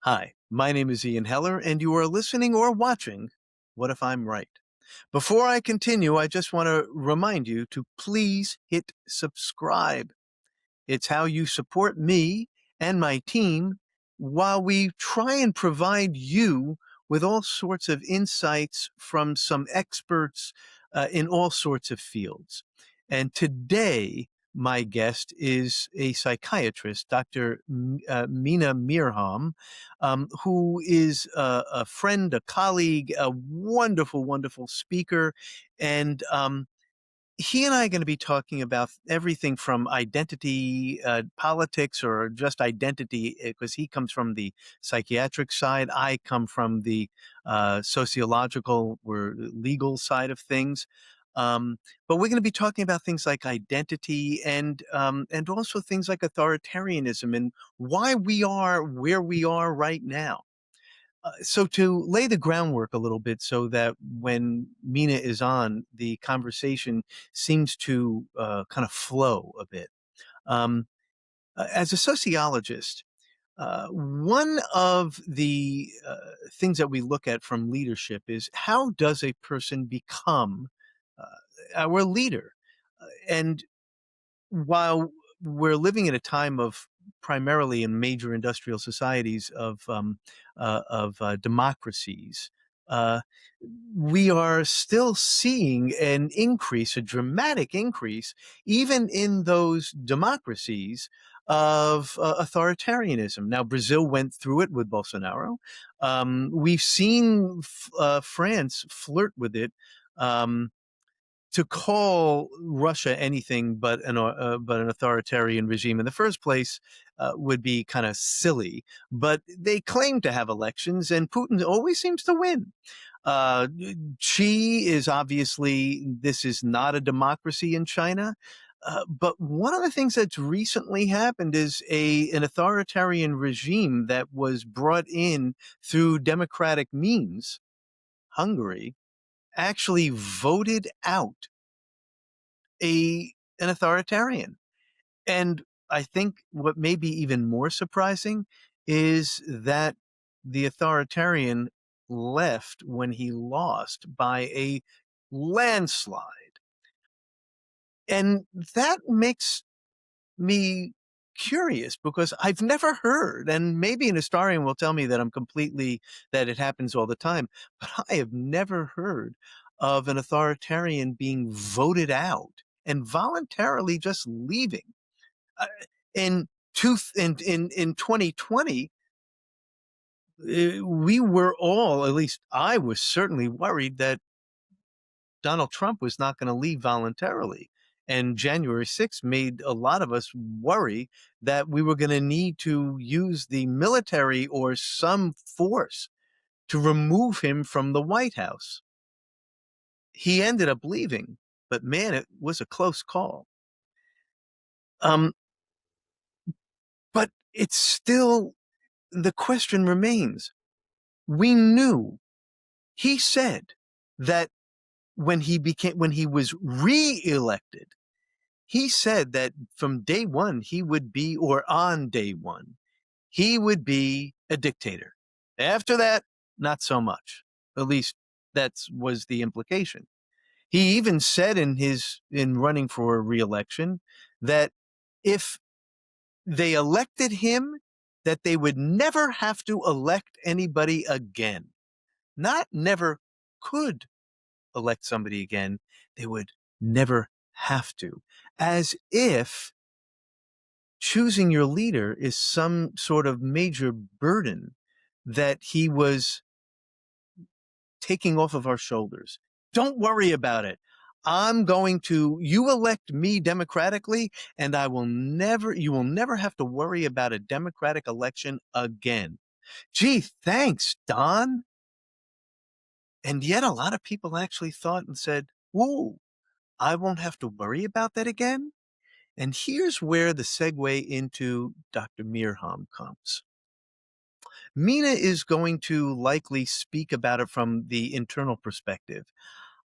Hi, my name is Ian Heller, and you are listening or watching What If I'm Right? Before I continue, I just want to remind you to please hit subscribe. It's how you support me and my team while we try and provide you with all sorts of insights from some experts in all sorts of fields. And today, my guest is a psychiatrist, Dr. Mena Mirhom, who is a friend, a colleague, a wonderful, wonderful speaker. And he and I are going to be talking about everything from identity politics or just identity, because he comes from the psychiatric side. I come from the sociological or legal side of things. But we're going to be talking about things like identity and also things like authoritarianism and why we are where we are right now. So to lay the groundwork a little bit so that when Mina is on, the conversation seems to kind of flow a bit. Um, as a sociologist, one of the things that we look at from leadership is how does a person become uh, our leader? And while we're living in a time of primarily in major industrial societies of democracies, uh, we are still seeing an increase, a dramatic increase, even in those democracies of authoritarianism. Now, Brazil went through it with Bolsonaro. We've seen France flirt with it. Um, to call Russia anything but an authoritarian regime in the first place would be kind of silly. But they claim to have elections, and Putin always seems to win. Uh, Xi is obviously this is not a democracy in China. But one of the things that's recently happened is an authoritarian regime that was brought in through democratic means, Hungary, actually voted out an authoritarian. And I think what may be even more surprising is that the authoritarian left when he lost by a landslide. And that makes me curious because I've never heard, and maybe an historian will tell me that that it happens all the time, but I have never heard of an authoritarian being voted out and voluntarily just leaving. Uh, in 2020, we were all, at least I was certainly worried that Donald Trump was not going to leave voluntarily. And January 6th made a lot of us worry that we were going to need to use the military or some force to remove him from the White House. He ended up leaving, but man, it was a close call. Um, but it's still, the question remains. We knew, he said that when he was reelected, he said that from day one, he would be, or on day one, he would be a dictator. After that, not so much. At least that was the implication. He even said in running for reelection that if they elected him, that they would never have to elect anybody again. Not never could elect somebody again. They would never have to. As if choosing your leader is some sort of major burden that he was taking off of our shoulders. Don't worry about it. You elect me democratically, and you will never have to worry about a democratic election again. Gee, thanks, Don. And yet a lot of people actually thought and said, whoa, I won't have to worry about that again. And here's where the segue into Dr. Mirhom comes. Mina is going to likely speak about it from the internal perspective.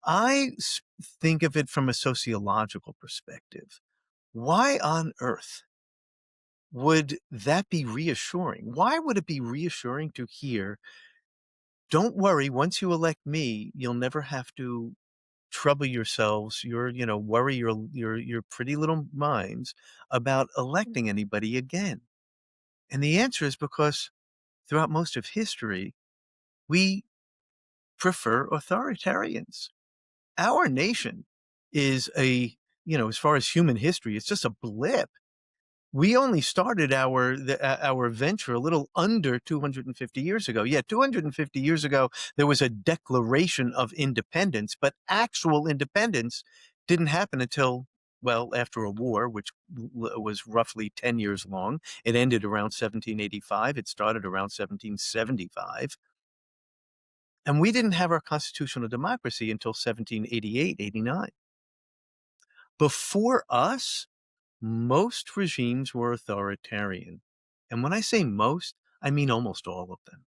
Think of it from a sociological perspective. Why on earth would that be reassuring? Why would it be reassuring to hear, "Don't worry, once you elect me, you'll never have to trouble yourselves, worry your pretty little minds about electing anybody again?" And the answer is because throughout most of history, we prefer authoritarians. Our nation is as far as human history, it's just a blip. We only started our venture a little under 250 years ago. Yeah, 250 years ago, there was a declaration of independence, but actual independence didn't happen until, well, after a war, which was roughly 10 years long. It ended around 1785. It started around 1775. And we didn't have our constitutional democracy until 1788, 89. Before us, most regimes were authoritarian. And when I say most, I mean almost all of them.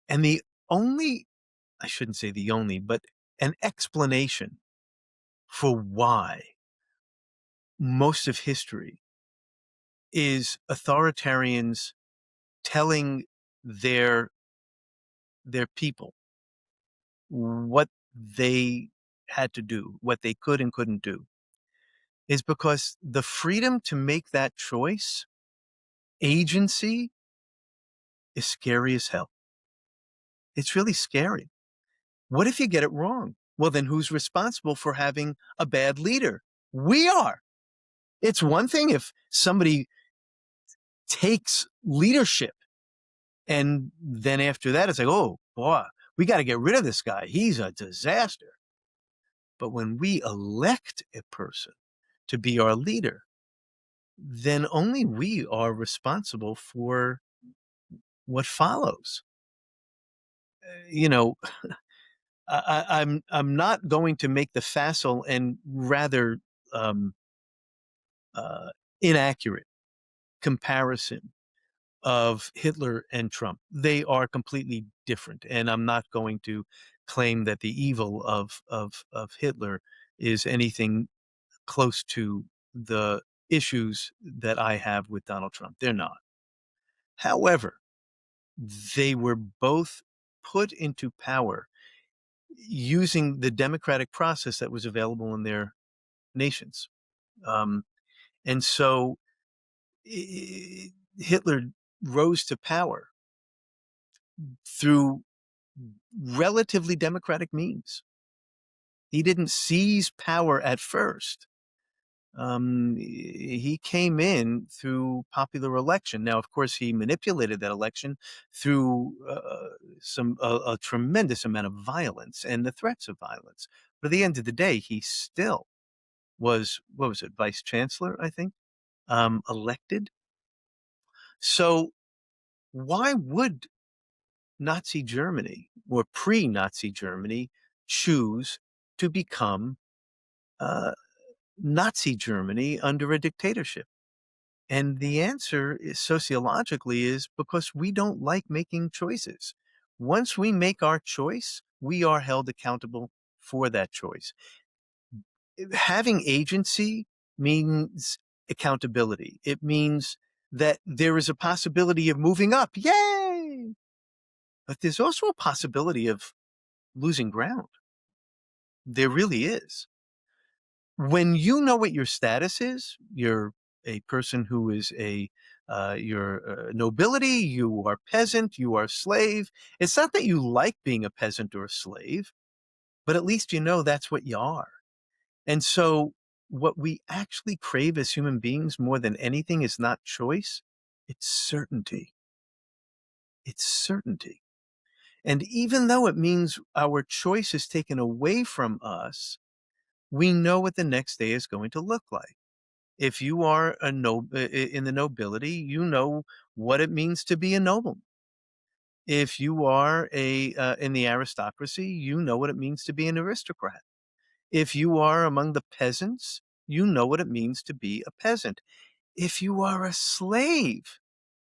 And I shouldn't say the only, but an explanation for why most of history is authoritarians telling their people what they had to do, what they could and couldn't do, is because the freedom to make that choice, agency, is scary as hell. It's really scary. What if you get it wrong? Well, then who's responsible for having a bad leader? We are. It's one thing if somebody takes leadership and then after that it's like, oh boy, we got to get rid of this guy. He's a disaster. But when we elect a person to be our leader, then only we are responsible for what follows. You know, I'm not going to make the facile and rather um, uh, inaccurate comparison of Hitler and Trump. They are completely different, and I'm not going to claim that the evil of Hitler is anything close to the issues that I have with Donald Trump. They're not. However, they were both put into power using the democratic process that was available in their nations. Um, and so Hitler rose to power through relatively democratic means. He didn't seize power at first. He came in through popular election. Now, of course, he manipulated that election through a tremendous amount of violence and the threats of violence. But at the end of the day, he still was, what was it, vice chancellor, I think, elected. So why would Nazi Germany or pre-Nazi Germany choose to become uh, Nazi Germany under a dictatorship? And the answer is sociologically is because we don't like making choices. Once we make our choice, we are held accountable for that choice. Having agency means accountability. It means that there is a possibility of moving up. Yay! But there's also a possibility of losing ground. There really is. When you know what your status is, you're a person who is you're nobility, you are peasant, you are slave. It's not that you like being a peasant or a slave, but at least you know that's what you are. And so what we actually crave as human beings more than anything is not choice, it's certainty. It's certainty. And even though it means our choice is taken away from us, we know what the next day is going to look like. If you are in the nobility, you know what it means to be a nobleman. If you are in the aristocracy, you know what it means to be an aristocrat. If you are among the peasants, you know what it means to be a peasant. If you are a slave,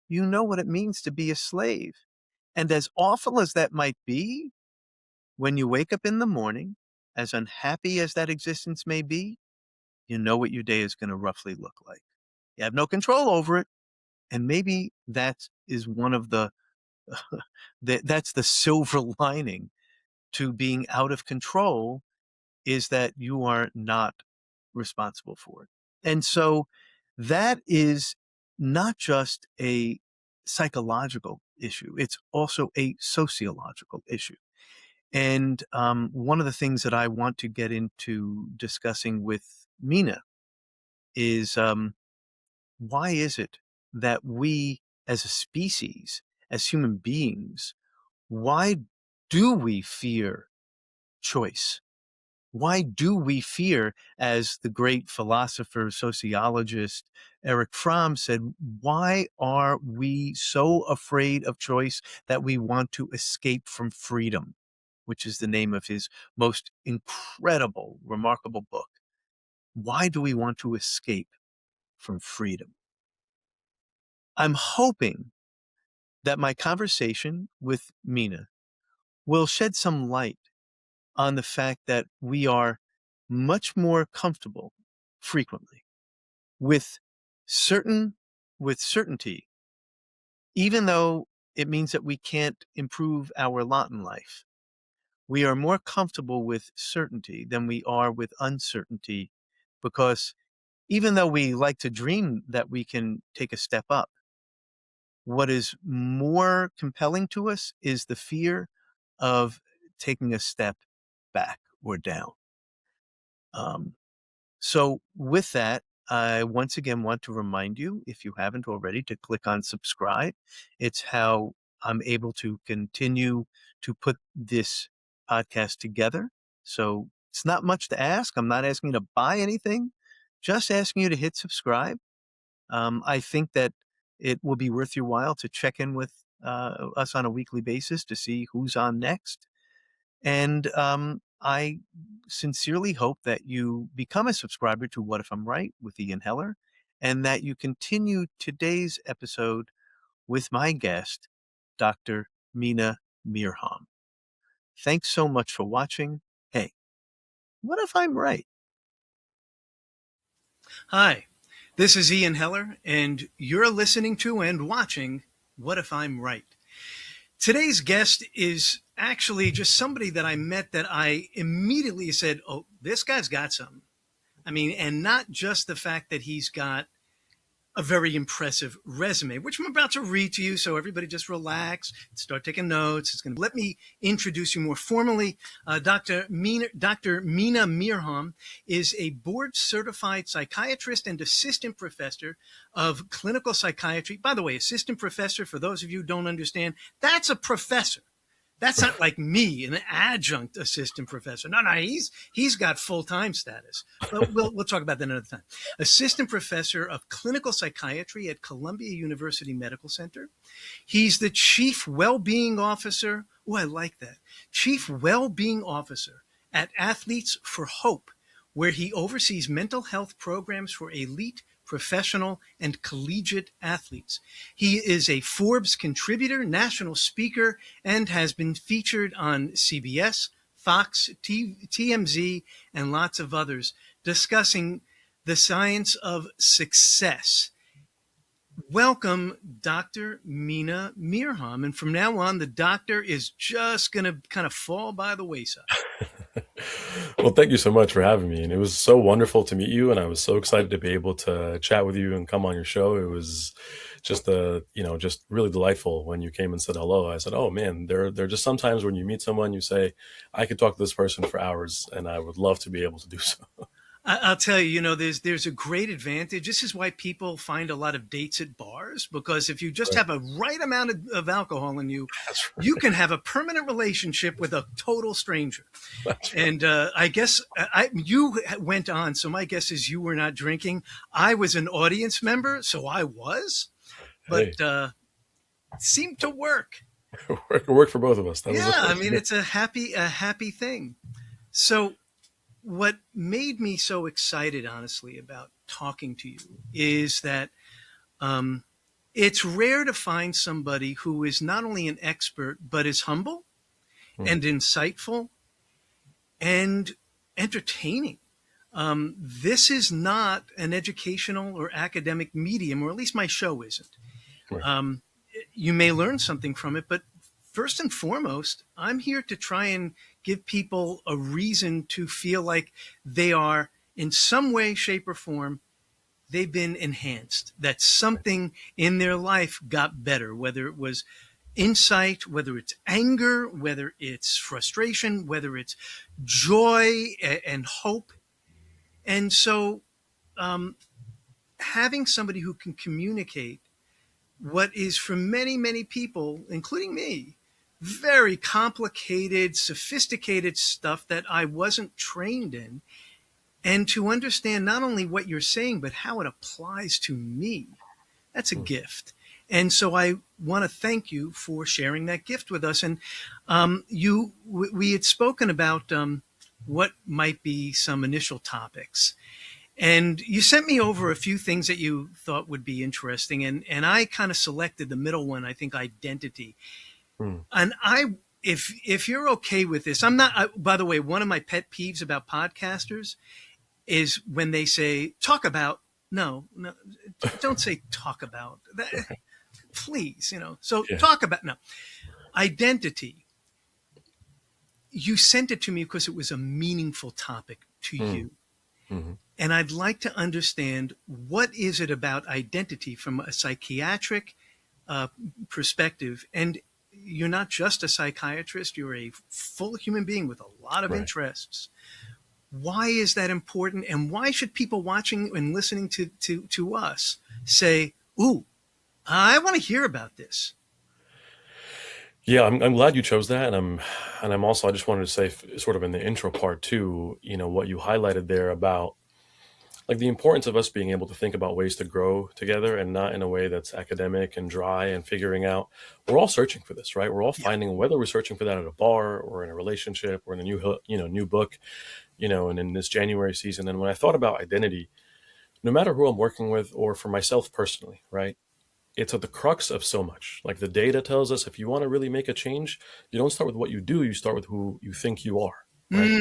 you know what it means to be a slave. And as awful as that might be, when you wake up in the morning, as unhappy as that existence may be, you know what your day is going to roughly look like. You have no control over it, And maybe that is one of the that's the silver lining to being out of control, is that you are not responsible for it. And so that is not just a psychological issue, it's also a sociological issue. And one of the things that I want to get into discussing with Mena is why is it that we as a species, as human beings, why do we fear choice? Why do we fear, as the great philosopher, sociologist Eric Fromm said, why are we so afraid of choice that we want to escape from freedom, which is the name of his most incredible, remarkable book? Why do we want to escape from freedom? I'm hoping that my conversation with Mena will shed some light on the fact that we are much more comfortable frequently with certainty, even though it means that we can't improve our lot in life. We are more comfortable with certainty than we are with uncertainty, because even though we like to dream that we can take a step up, what is more compelling to us is the fear of taking a step back or down. So with that, I once again want to remind you, if you haven't already, to click on subscribe. It's how I'm able to continue to put this podcast together. So it's not much to ask. I'm not asking you to buy anything, just asking you to hit subscribe. I think that it will be worth your while to check in with us on a weekly basis to see who's on next. And I sincerely hope that you become a subscriber to What If I'm Right with Ian Heller, and that you continue today's episode with my guest, Dr. Mena Mirhom. Thanks so much for watching. Hey, what if I'm right? Hi, this is Ian Heller, and you're listening to and watching What If I'm Right? Today's guest is actually just somebody that I met that I immediately said, oh, this guy's got something. I mean, and not just the fact that he's got a very impressive resume, which I'm about to read to you. So everybody just relax, start taking notes. It's going to let me introduce you more formally. Dr. Mena Mirhom is a board certified psychiatrist and assistant professor of clinical psychiatry. By the way, assistant professor, for those of you who don't understand, that's a professor. That's not like me, an adjunct assistant professor. No, he's got full-time status. But we'll talk about that another time. Assistant professor of clinical psychiatry at Columbia University Medical Center. He's the chief well-being officer. Oh, I like that. Chief well-being officer at Athletes for Hope, where he oversees mental health programs for elite professional and collegiate athletes. He is a Forbes contributor, national speaker, and has been featured on CBS, Fox, TMZ, and lots of others, discussing the science of success. Welcome, Dr. Mena Mirhom. And from now on, the doctor is just going to kind of fall by the wayside. Well, thank you so much for having me. And it was so wonderful to meet you. And I was so excited to be able to chat with you and come on your show. It was just just really delightful when you came and said hello. I said, oh man, there are just sometimes when you meet someone, you say, I could talk to this person for hours, and I would love to be able to do so. I'll tell you, there's a great advantage. This is why people find a lot of dates at bars, because if you just have a right amount of alcohol in you, you can have a permanent relationship with a total stranger. That's right. And I guess you went on, so my guess is you were not drinking. I was an audience member, so I was, but it seemed to work. It worked for both of us. I mean, it's a happy thing. So what made me so excited, honestly, about talking to you is that it's rare to find somebody who is not only an expert, but is humble and insightful and entertaining. This is not an educational or academic medium, or at least my show isn't. Right. Um, you may learn something from it, but first and foremost, I'm here to try and give people a reason to feel like they are, in some way, shape, or form, they've been enhanced, that something in their life got better, whether it was insight, whether it's anger, whether it's frustration, whether it's joy and hope. And so, um, having somebody who can communicate what is for many, many people, including me, very complicated, sophisticated stuff that I wasn't trained in, and to understand not only what you're saying, but how it applies to me. That's a Mm. gift. And so I want to thank you for sharing that gift with us. And we had spoken about what might be some initial topics. And you sent me over a few things that you thought would be interesting. And I kind of selected the middle one, I think identity. Mm. And if you're okay with this, by the way, one of my pet peeves about podcasters is when they say, talk about, no, don't say talk about that, Right. please, so Yeah. talk about, no, identity. You sent it to me because it was a meaningful topic to Mm. you. Hmm. And I'd like to understand, what is it about identity from a psychiatric uh, perspective? And you're not just a psychiatrist, you're a full human being with a lot of Right. interests. Why is that important? And why should people watching and listening to us say, ooh, I want to hear about this? Yeah, I'm glad you chose that, and I'm also, I just wanted to say, sort of in the intro part too, what you highlighted there about like the importance of us being able to think about ways to grow together and not in a way that's academic and dry and figuring out. We're all searching for this, right? We're all Yeah. finding, whether we're searching for that at a bar or in a relationship or in a new book, and in this January season. And when I thought about identity, no matter who I'm working with or for myself personally, right? It's at the crux of so much. Like the data tells us, if you want to really make a change, you don't start with what you do, you start with who you think you are, right?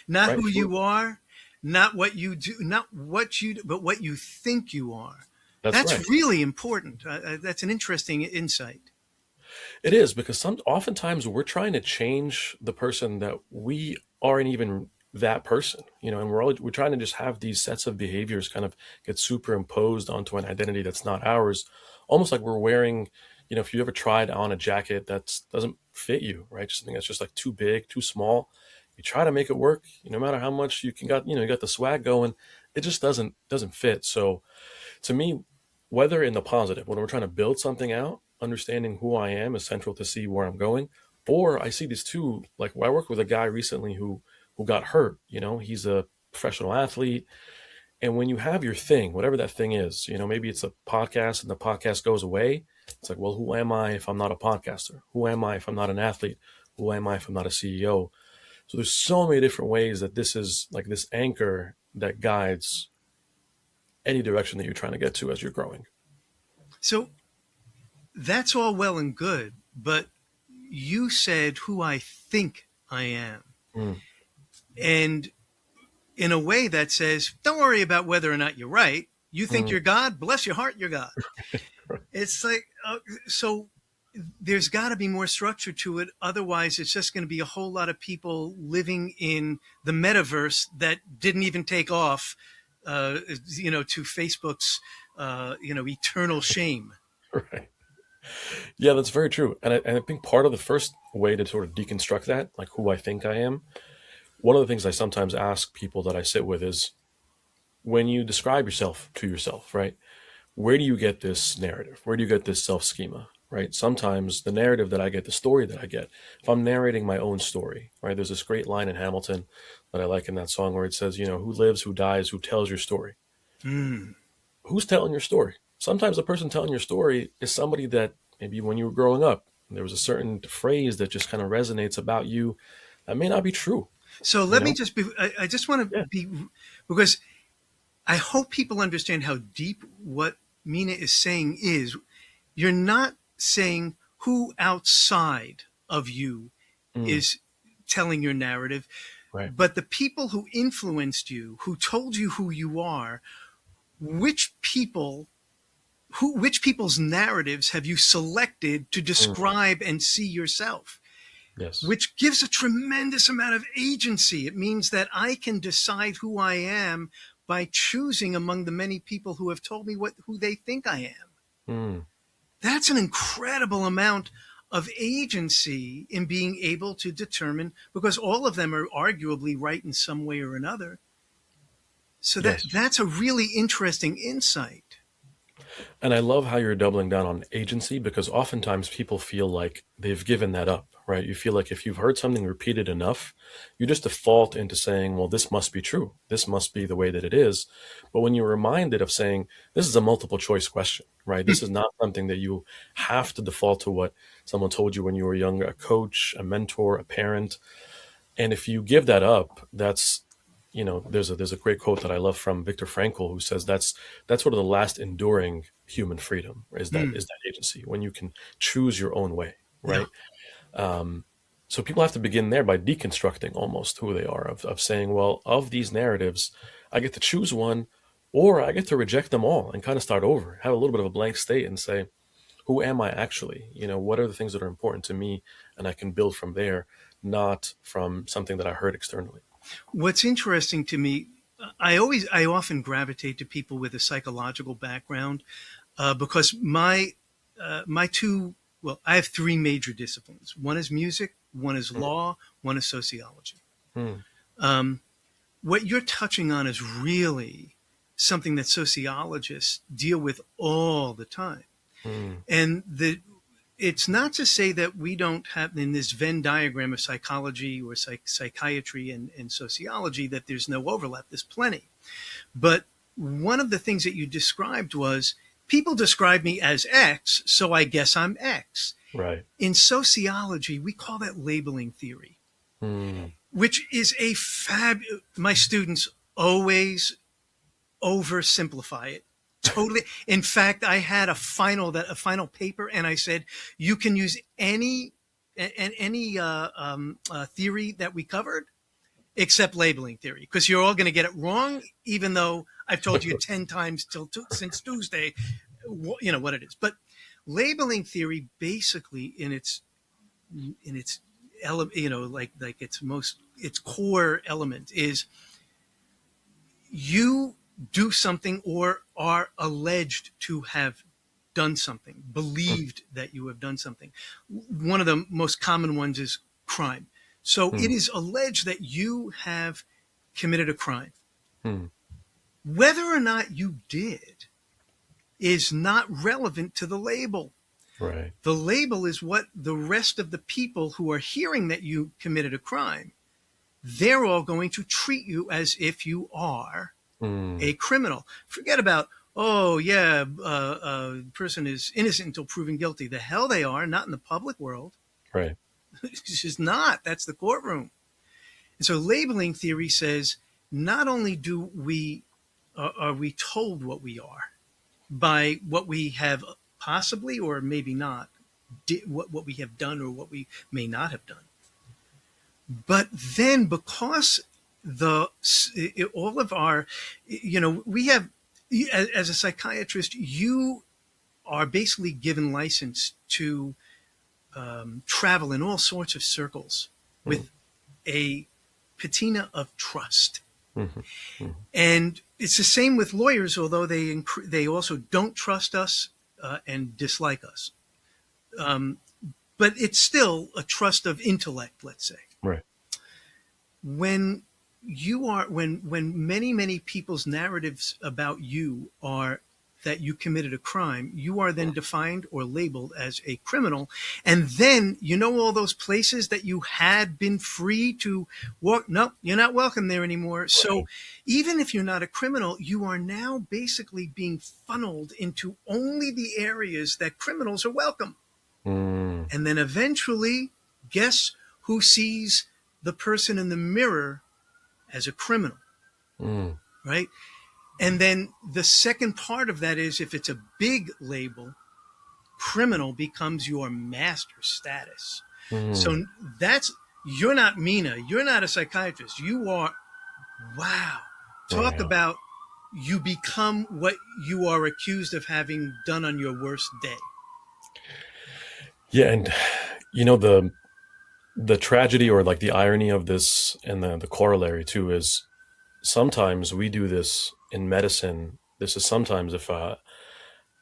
Not Right? who If we're, you are, not what you do, not what you do, but what you think you are. that's right. That's really important. That's an interesting insight. It is, because oftentimes we're trying to change the person that we aren't even that person, and we're trying to just have these sets of behaviors kind of get superimposed onto an identity that's not ours, almost like we're wearing, if you ever tried on a jacket that doesn't fit you, right? Just something that's just like too big, too small. You try to make it work, no matter how much you got the swag going, it just doesn't fit. So to me, whether in the positive, when we're trying to build something out, understanding who I am is central to see where I'm going. Or I see these two, like I worked with a guy recently who got hurt. He's a professional athlete. And when you have your thing, whatever that thing is, maybe it's a podcast and the podcast goes away. It's like, well, who am I if I'm not a podcaster? Who am I if I'm not an athlete? Who am I if I'm not a CEO? So there's so many different ways that this is like this anchor that guides any direction that you're trying to get to as you're growing. So that's all well and good, but you said who I think I am. Mm. And in a way that says, don't worry about whether or not you're right. You think Mm. you're God, bless your heart, you're God. Right. It's like, so there's got to be more structure to it. Otherwise, it's just going to be a whole lot of people living in the metaverse that didn't even take off, to Facebook's, eternal shame. Right. Yeah, that's very true. And I think part of the first way to sort of deconstruct that, like who I think I am, one of the things I sometimes ask people that I sit with is, when you describe yourself to yourself, right? Where do you get this narrative? Where do you get this self schema, right? Sometimes the narrative that I get, the story that I get, if I'm narrating my own story, right? There's this great line in Hamilton that I like in that song where it says, who lives, who dies, who tells your story? Mm. Who's telling your story? Sometimes the person telling your story is somebody that maybe when you were growing up, there was a certain phrase that just kind of resonates about you that may not be true, So you let me know? just be, I just want to Yeah. be, because I hope people understand how deep what Mena is saying is. You're not saying who outside of you Mm, is telling your narrative, right. but the people who influenced you, who told you who you are, which people which people's narratives have you selected to Mm. describe and see yourself? Yes. Which gives a tremendous amount of agency. It means that I can decide who I am by choosing among the many people who have told me who they think I am. Mm. That's an incredible amount of agency in being able to determine, because all of them are arguably right in some way or another. So Yes. that's a really interesting insight. And I love how you're doubling down on agency, because oftentimes people feel like they've given that up, right? You feel like if you've heard something repeated enough, you just default into saying, well, this must be true. This must be the way that it is. But when you're reminded of saying, this is a multiple choice question, right? This is not something that you have to default to what someone told you when you were younger, a coach, a mentor, a parent. And if you give that up, that's, there's a great quote that I love from Viktor Frankl, who says that's sort of the last enduring human freedom, is that Mm, is that agency, when you can choose your own way, yeah. right? So people have to begin there by deconstructing almost who they are, of saying, well, of these narratives, I get to choose one, or I get to reject them all and kind of start over, have a little bit of a blank state and say, who am I actually? What are the things that are important to me? And I can build from there, not from something that I heard externally. What's interesting to me, I often gravitate to people with a psychological background, because my two, well, I have three major disciplines. One is music, one is Mm. law, one is sociology. Mm. Um, what you're touching on is really something that sociologists deal with all the time. Mm. And it's not to say that we don't have, in this Venn diagram of psychology or psychiatry and sociology, that there's no overlap. There's plenty. But one of the things that you described was, people describe me as X, so I guess I'm X. Right. In sociology, we call that labeling theory, Mm. which is my students always oversimplify it. Totally. In fact, I had a final paper, and I said, you can use any theory that we covered except labeling theory, because you're all going to get it wrong, even though I've told you 10 times since Tuesday, what it is. But labeling theory, basically, in its its core element is, you do something or are alleged to have done something, believed that you have done something. One of the most common ones is crime. So it Mm. is alleged that you have committed a crime. Mm. Whether or not you did is not relevant to the label. Right. The label is what the rest of the people who are hearing that you committed a crime, they're all going to treat you as if you are Mm. a criminal. Forget about, oh, yeah, person is innocent until proven guilty. The hell they are, not in the public world. Right. It's just not. That's the courtroom. And so labeling theory says, not only are we told what we are by what we have possibly or maybe not, what we have done or what we may not have done, but then because all of our, we have, as a psychiatrist, you are basically given license to travel in all sorts of circles Mm. with a patina of trust. Mm-hmm. Mm-hmm. And it's the same with lawyers, although they also don't trust us and dislike us. But it's still a trust of intellect, let's say. Right. When when many people's narratives about you are that you committed a crime, you are then defined or labeled as a criminal. And then, all those places that you had been free to walk, no, you're not welcome there anymore. So Right. even if you're not a criminal, you are now basically being funneled into only the areas that criminals are welcome. Mm. And then eventually, guess who sees the person in the mirror as a criminal, Mm. right? And then the second part of that is, if it's a big label, criminal becomes your master status. Mm. So you're not Mena, you're not a psychiatrist. You are, wow. Talk Right. about you become what you are accused of having done on your worst day. Yeah, and the tragedy or like the irony of this and the corollary too is sometimes we do this in medicine. This is sometimes if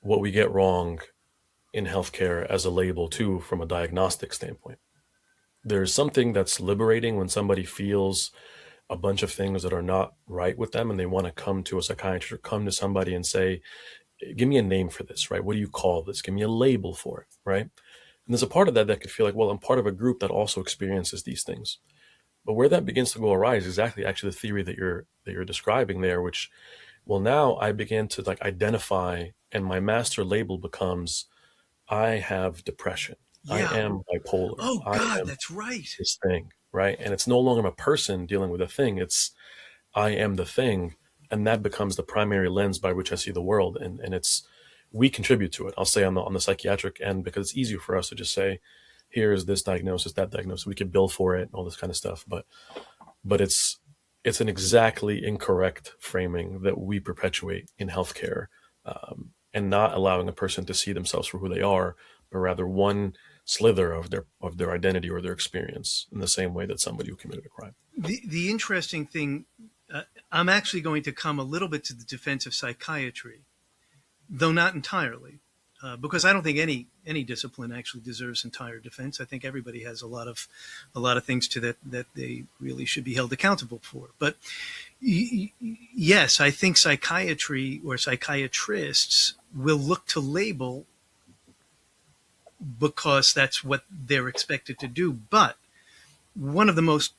what we get wrong in healthcare as a label too from a diagnostic standpoint. There's something that's liberating when somebody feels a bunch of things that are not right with them and they want to come to a psychiatrist or come to somebody and say, give me a name for this, right? What do you call this? Give me a label for it, right? And there's a part of that that could feel like, well, I'm part of a group that also experiences these things. But where that begins to go awry is exactly actually the theory that you're describing there, which, well, now I began to like identify, and my master label becomes, I have depression, I Yeah. am bipolar, Oh I God, am that's right. this thing, right? And it's no longer a person dealing with a thing; it's I am the thing, and that becomes the primary lens by which I see the world, and it's we contribute to it. I'll say on the psychiatric end because it's easier for us to just say, here's this diagnosis, that diagnosis, we could bill for it, and all this kind of stuff, but it's an exactly incorrect framing that we perpetuate in healthcare, and not allowing a person to see themselves for who they are, but rather one slither of their identity or their experience in the same way that somebody who committed a crime. The interesting thing, I'm actually going to come a little bit to the defense of psychiatry, though not entirely, because I don't think any discipline actually deserves entire defense. I think everybody has a lot of things to that they really should be held accountable for. But yes, I think psychiatry or psychiatrists will look to label because that's what they're expected to do. But one of the most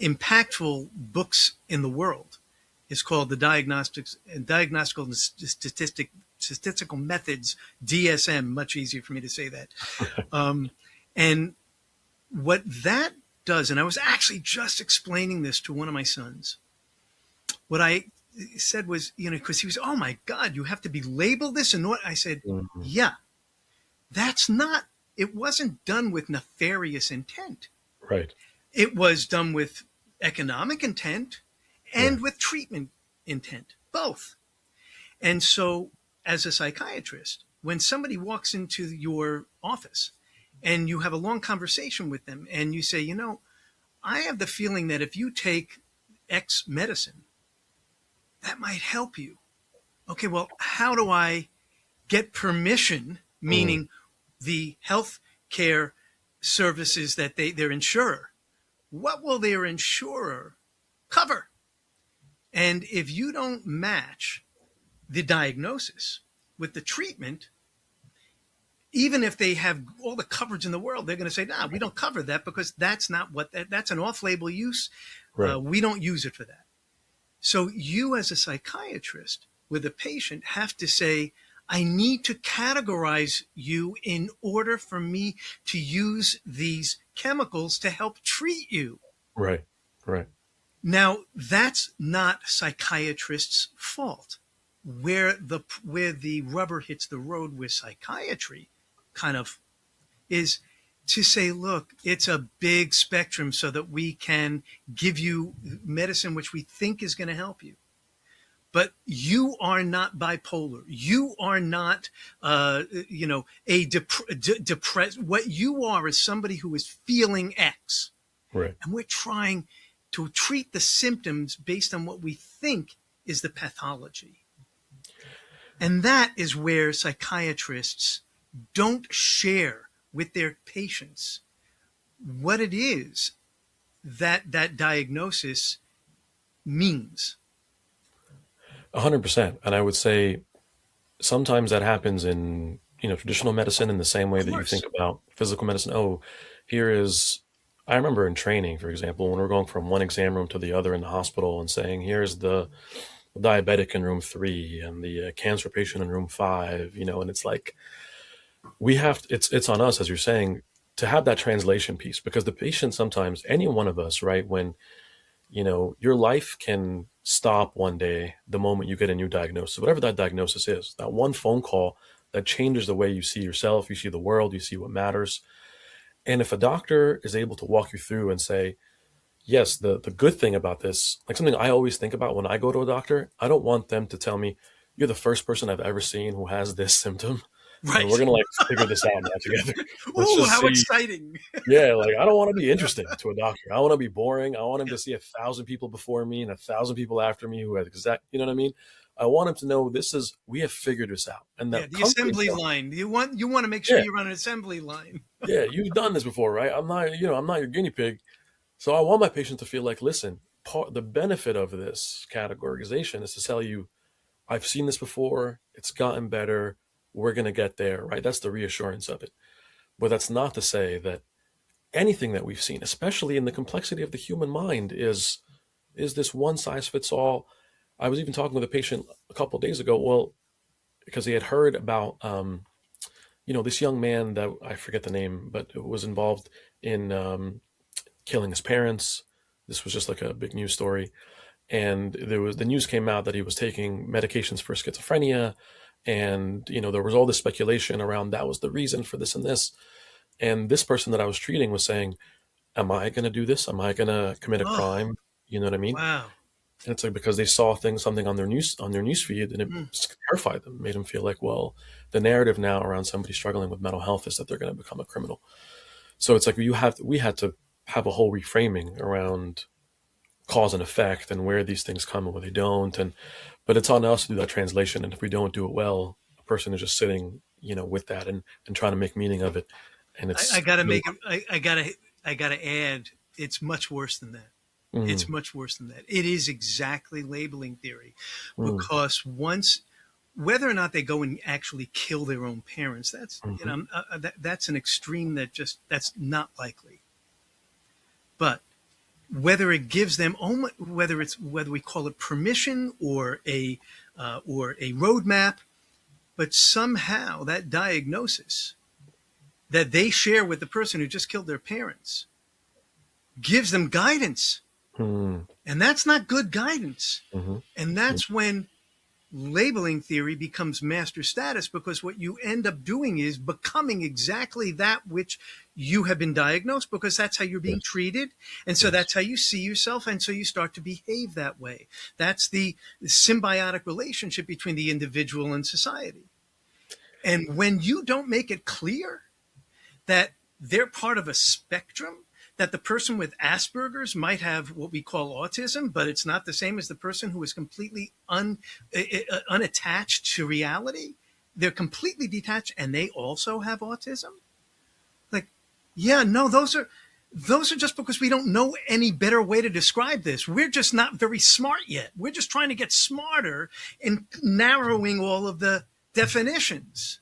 impactful books in the world is called the Diagnostical and Statistical Methods, DSM. Much easier for me to say that. And what that does, and I was actually just explaining this to one of my sons. What I said was, because he was, oh my God, you have to be labeled this and what? I said, Mhm. yeah, that's not. It wasn't done with nefarious intent. Right. It was done with economic intent Right. and with treatment intent, both. And so, as a psychiatrist, when somebody walks into your office and you have a long conversation with them and you say, I have the feeling that if you take X medicine, that might help you. Okay, well, how do I get permission, Mm. meaning the health care services that their insurer, what will their insurer cover? And if you don't match the diagnosis with the treatment, even if they have all the coverage in the world, they're going to say, nah, we don't cover that because that's not that's an off-label use. Right. We don't use it for that. So you as a psychiatrist with a patient have to say, I need to categorize you in order for me to use these chemicals to help treat you. Right. Right. Now, that's not psychiatrists' fault. Where the rubber hits the road with psychiatry kind of is to say, look, it's a big spectrum so that we can give you medicine which we think is going to help you. But you are not bipolar. You are not, depressed. What you are is somebody who is feeling X. Right. And we're trying to treat the symptoms based on what we think is the pathology. And that is where psychiatrists don't share with their patients what it is that diagnosis means. 100%. And I would say sometimes that happens in traditional medicine in the same way Of that you think course. about physical medicine. Oh, here is. I remember in training, for example, when we're going from one exam room to the other in the hospital and saying, here's the diabetic in room 3 and the cancer patient in room 5, and it's like we have it's on us, as you're saying, to have that translation piece because the patient sometimes, any one of us, right, when your life can stop one day the moment you get a new diagnosis, whatever that diagnosis is, that one phone call that changes the way you see yourself, you see the world, you see what matters. And if a doctor is able to walk you through and say, yes, the good thing about this, like something I always think about when I go to a doctor, I don't want them to tell me, you're the first person I've ever seen who has this symptom, and we're Right. gonna like figure this out now together. Let's Ooh, just how see. exciting. Yeah, like I don't want to be interesting to a doctor. I want to be boring. I want him to see 1,000 people before me and 1,000 people after me who had exact, you know what I mean? I want him to know this is we have figured this out, and Yeah, the the company assembly itself. line. You want to make sure Yeah, you're on an assembly line. yeah, you've done this before, right? I'm not, I'm not your guinea pig. So I want my patient to feel like, listen, the benefit of this categorization is to tell you, I've seen this before. It's gotten better. We're going to get there, right? That's the reassurance of it. But that's not to say that anything that we've seen, especially in the complexity of the human mind, is this one size fits all. I was even talking with a patient a couple of days ago. Well, because he had heard about, this young man that I forget the name, but was involved in killing his parents. This was just like a big news story, and the news came out that he was taking medications for schizophrenia, and there was all this speculation around that was the reason for this and this. And this person that I was treating was saying, am I going to do this? Am I going to commit a Oh, crime? You know what I mean? wow. And it's like because they saw something on their news feed, and it Mm. terrified them, made them feel like, well, the narrative now around somebody struggling with mental health is that they're going to become a criminal. So it's like we had to have a whole reframing around cause and effect and where these things come and where they don't. And but it's on us to do that translation. And if we don't do it well, a person is just sitting, with that and trying to make meaning of it. And I it's gotta really. make it. I gotta add. It's much worse than that. It's Mm, much worse than that. It is exactly labeling theory, mm, because once, whether or not they go and actually kill their own parents, mhm, that's an extreme that's not likely. But whether it gives them, whether we call it permission or a roadmap, but somehow that diagnosis that they share with the person who just killed their parents gives them guidance, mm, and that's not good guidance. mhm, And mm, that's when labeling theory becomes master status, because what you end up doing is becoming exactly that which you have been diagnosed, because that's how you're being yes, treated, and so yes. that's how you see yourself, and so you start to behave that way. That's the symbiotic relationship between the individual and society. And when you don't make it clear that they're part of a spectrum, that the person with Asperger's might have what we call autism, but it's not the same as the person who is completely unattached to reality. They're completely detached and they also have autism. Like, yeah, no, those are just because we don't know any better way to describe this. We're just not very smart yet. We're just trying to get smarter in narrowing all of the definitions.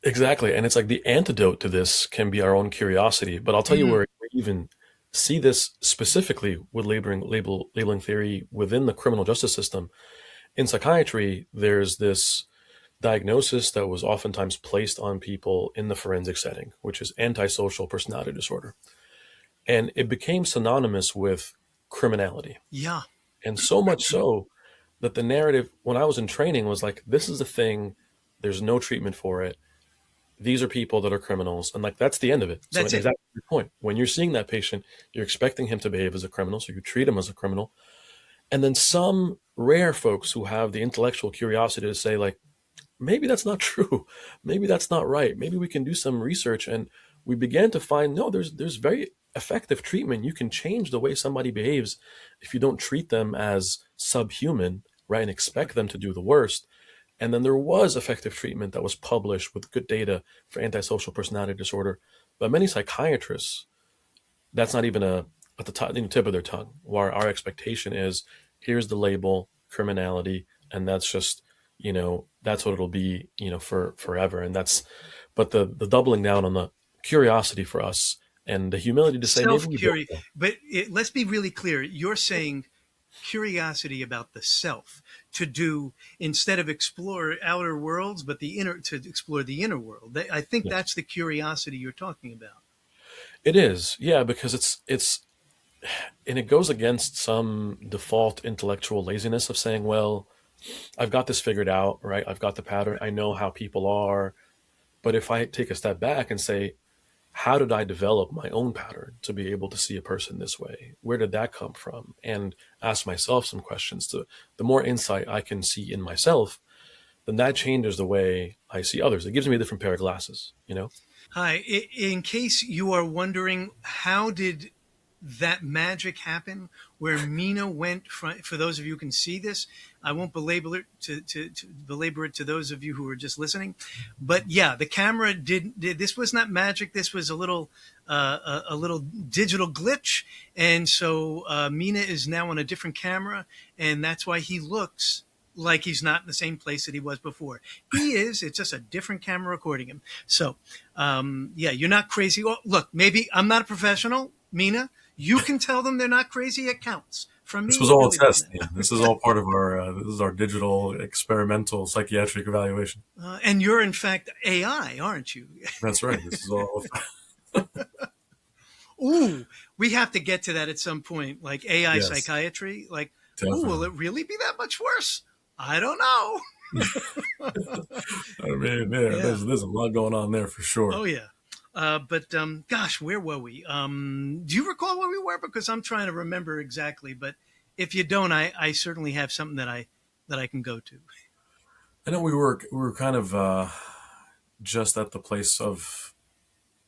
Exactly. And it's like the antidote to this can be our own curiosity. But I'll tell you Mm, where we even see this specifically with labeling theory within the criminal justice system. In psychiatry, there's this diagnosis that was oftentimes placed on people in the forensic setting, which is antisocial personality disorder. And it became synonymous with criminality. yeah. And so much so that the narrative, when I was in training, was like, this is the thing, there's no treatment for it. These are people that are criminals. And like, that's the end of it. So, That's and it. exactly your point. When you're seeing that patient, you're expecting him to behave as a criminal. So you treat him as a criminal. And then some rare folks who have the intellectual curiosity to say, like, maybe that's not true. Maybe that's not right. Maybe we can do some research. And we began to find, no, there's very effective treatment. You can change the way somebody behaves if you don't treat them as subhuman, right? And expect them to do the worst. And then there was effective treatment that was published with good data for antisocial personality disorder. But many psychiatrists, that's not even at the top, tip of their tongue. Where our expectation is, here's the label, criminality, and that's just, that's what it'll be, for forever. And but the doubling down on the curiosity for us and the humility to say maybe Self we don't curious. know. But let's be really clear. You're saying curiosity about the self, to do, instead of explore outer worlds, but the inner, to explore the inner world. I think Yes, that's the curiosity you're talking about. it is. Yeah, because and it goes against some default intellectual laziness of saying, well, I've got this figured out, right? I've got the pattern. I know how people are. But if I take a step back and say, how did I develop my own pattern to be able to see a person this way? Where did that come from? And ask myself some questions. The more insight I can see in myself, then that changes the way I see others. It gives me a different pair of glasses, you know? Hi. In case you are wondering, how did that magic happen where Mena went from, for those of you who can see this, I won't belabor it to belabor it to those of you who are just listening. But yeah, the camera did this was not magic. This was a little digital glitch. And so Mena is now on a different camera, and that's why he looks like he's not in the same place that he was before. He is. It's just a different camera recording him. So, yeah, you're not crazy. Well, look, maybe I'm not a professional, Mena. You can tell them they're not crazy. It counts. From This me, was it all a really test, doesn't. Ian. This is all part of our, this is our digital experimental psychiatric evaluation. And you're in fact AI, aren't you? That's right. This is all, Ooh, we have to get to that at some point, like AI yes, psychiatry. Like, ooh, will definitely. it really be that much worse? I don't know. I mean, yeah, Yeah. there's a lot going on there for sure. Oh yeah. But gosh, where were we? Do you recall where we were? Because I'm trying to remember exactly. But if you don't, I certainly have something that I can go to. I know we were kind of just at the place of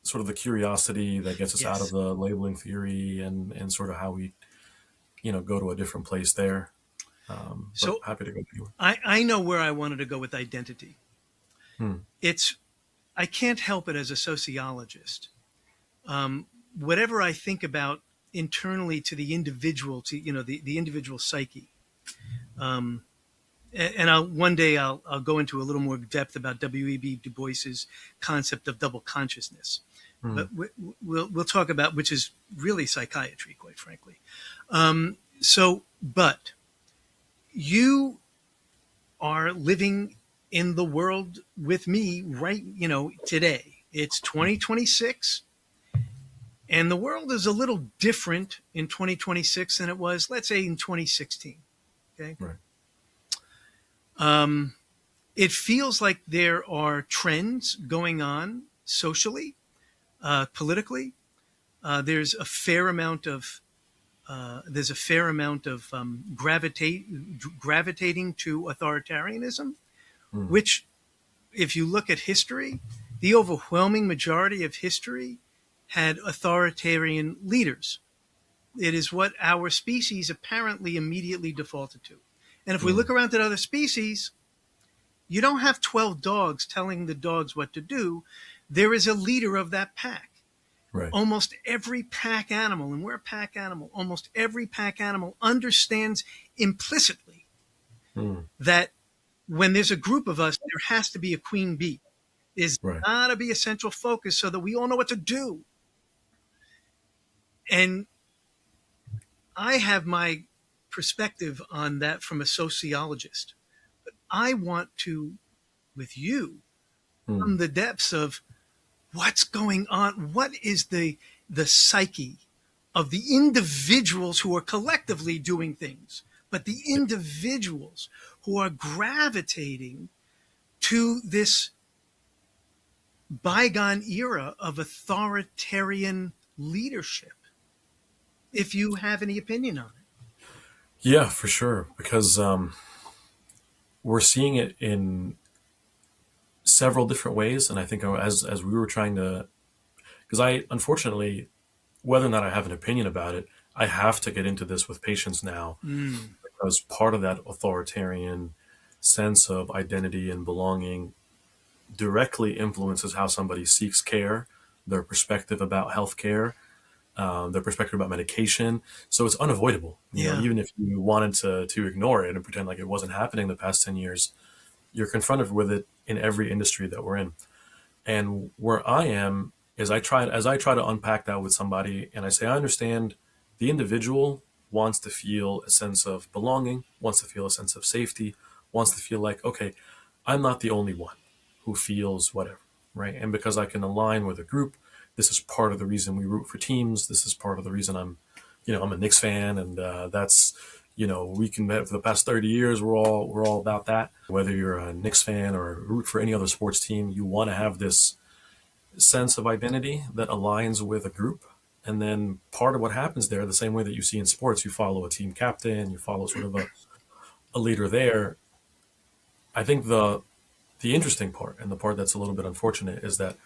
sort of the curiosity that gets us out of Yes. the labeling theory and sort of how we, go to a different place there. But So happy to go anywhere. I know where I wanted to go with identity. Hmm. It's I can't help it as a sociologist. Whatever I think about internally to the individual, to the individual psyche. Um, and one day I'll go into a little more depth about W.E.B. Du Bois's concept of double consciousness. Hmm. But we'll talk about, which is really psychiatry, quite frankly. But you are living in the world with me right, today. It's 2026, and the world is a little different in 2026 than it was, let's say, in 2016. Okay. Right. Um, it feels like there are trends going on socially, politically. There's a fair amount of gravitating to authoritarianism, Hmm. which, if you look at history, the overwhelming majority of history had authoritarian leaders. It is what our species apparently immediately defaulted to. And if we Hmm. look around at other species, you don't have 12 dogs telling the dogs what to do. There is a leader of that pack. Right. Almost every pack animal, and we're a pack animal, almost every pack animal understands implicitly Hmm. that when there's a group of us, there has to be a queen bee. There's Right. got to be a central focus so that we all know what to do. And I have my perspective on that from a sociologist. I want to, with you, Hmm. from the depths of what's going on. What is the psyche of the individuals who are collectively doing things, but the Yeah. individuals who are gravitating to this bygone era of authoritarian leadership? If you have any opinion on it. Yeah, for sure. Because we're seeing it in several different ways, and I think as we were trying to, because I unfortunately, whether or not I have an opinion about it, I have to get into this with patients now Mm, because part of that authoritarian sense of identity and belonging directly influences how somebody seeks care, their perspective about healthcare, their perspective about medication. So it's unavoidable. yeah, Even if you wanted to ignore it and pretend like it wasn't happening the past 10 years, you're confronted with it in every industry that we're in. And where I am is as I try to unpack that with somebody and I say, I understand the individual wants to feel a sense of belonging, wants to feel a sense of safety, wants to feel like, okay, I'm not the only one who feels whatever, right? And because I can align with a group, this is part of the reason we root for teams. This is part of the reason I'm a Knicks fan, and that's, we can for the past 30 years we're all about that. Whether you're a Knicks fan or root for any other sports team, you want to have this sense of identity that aligns with a group. And then part of what happens there, the same way that you see in sports, you follow a team captain, you follow sort of a leader there. I think the interesting part, and the part that's a little bit unfortunate, is that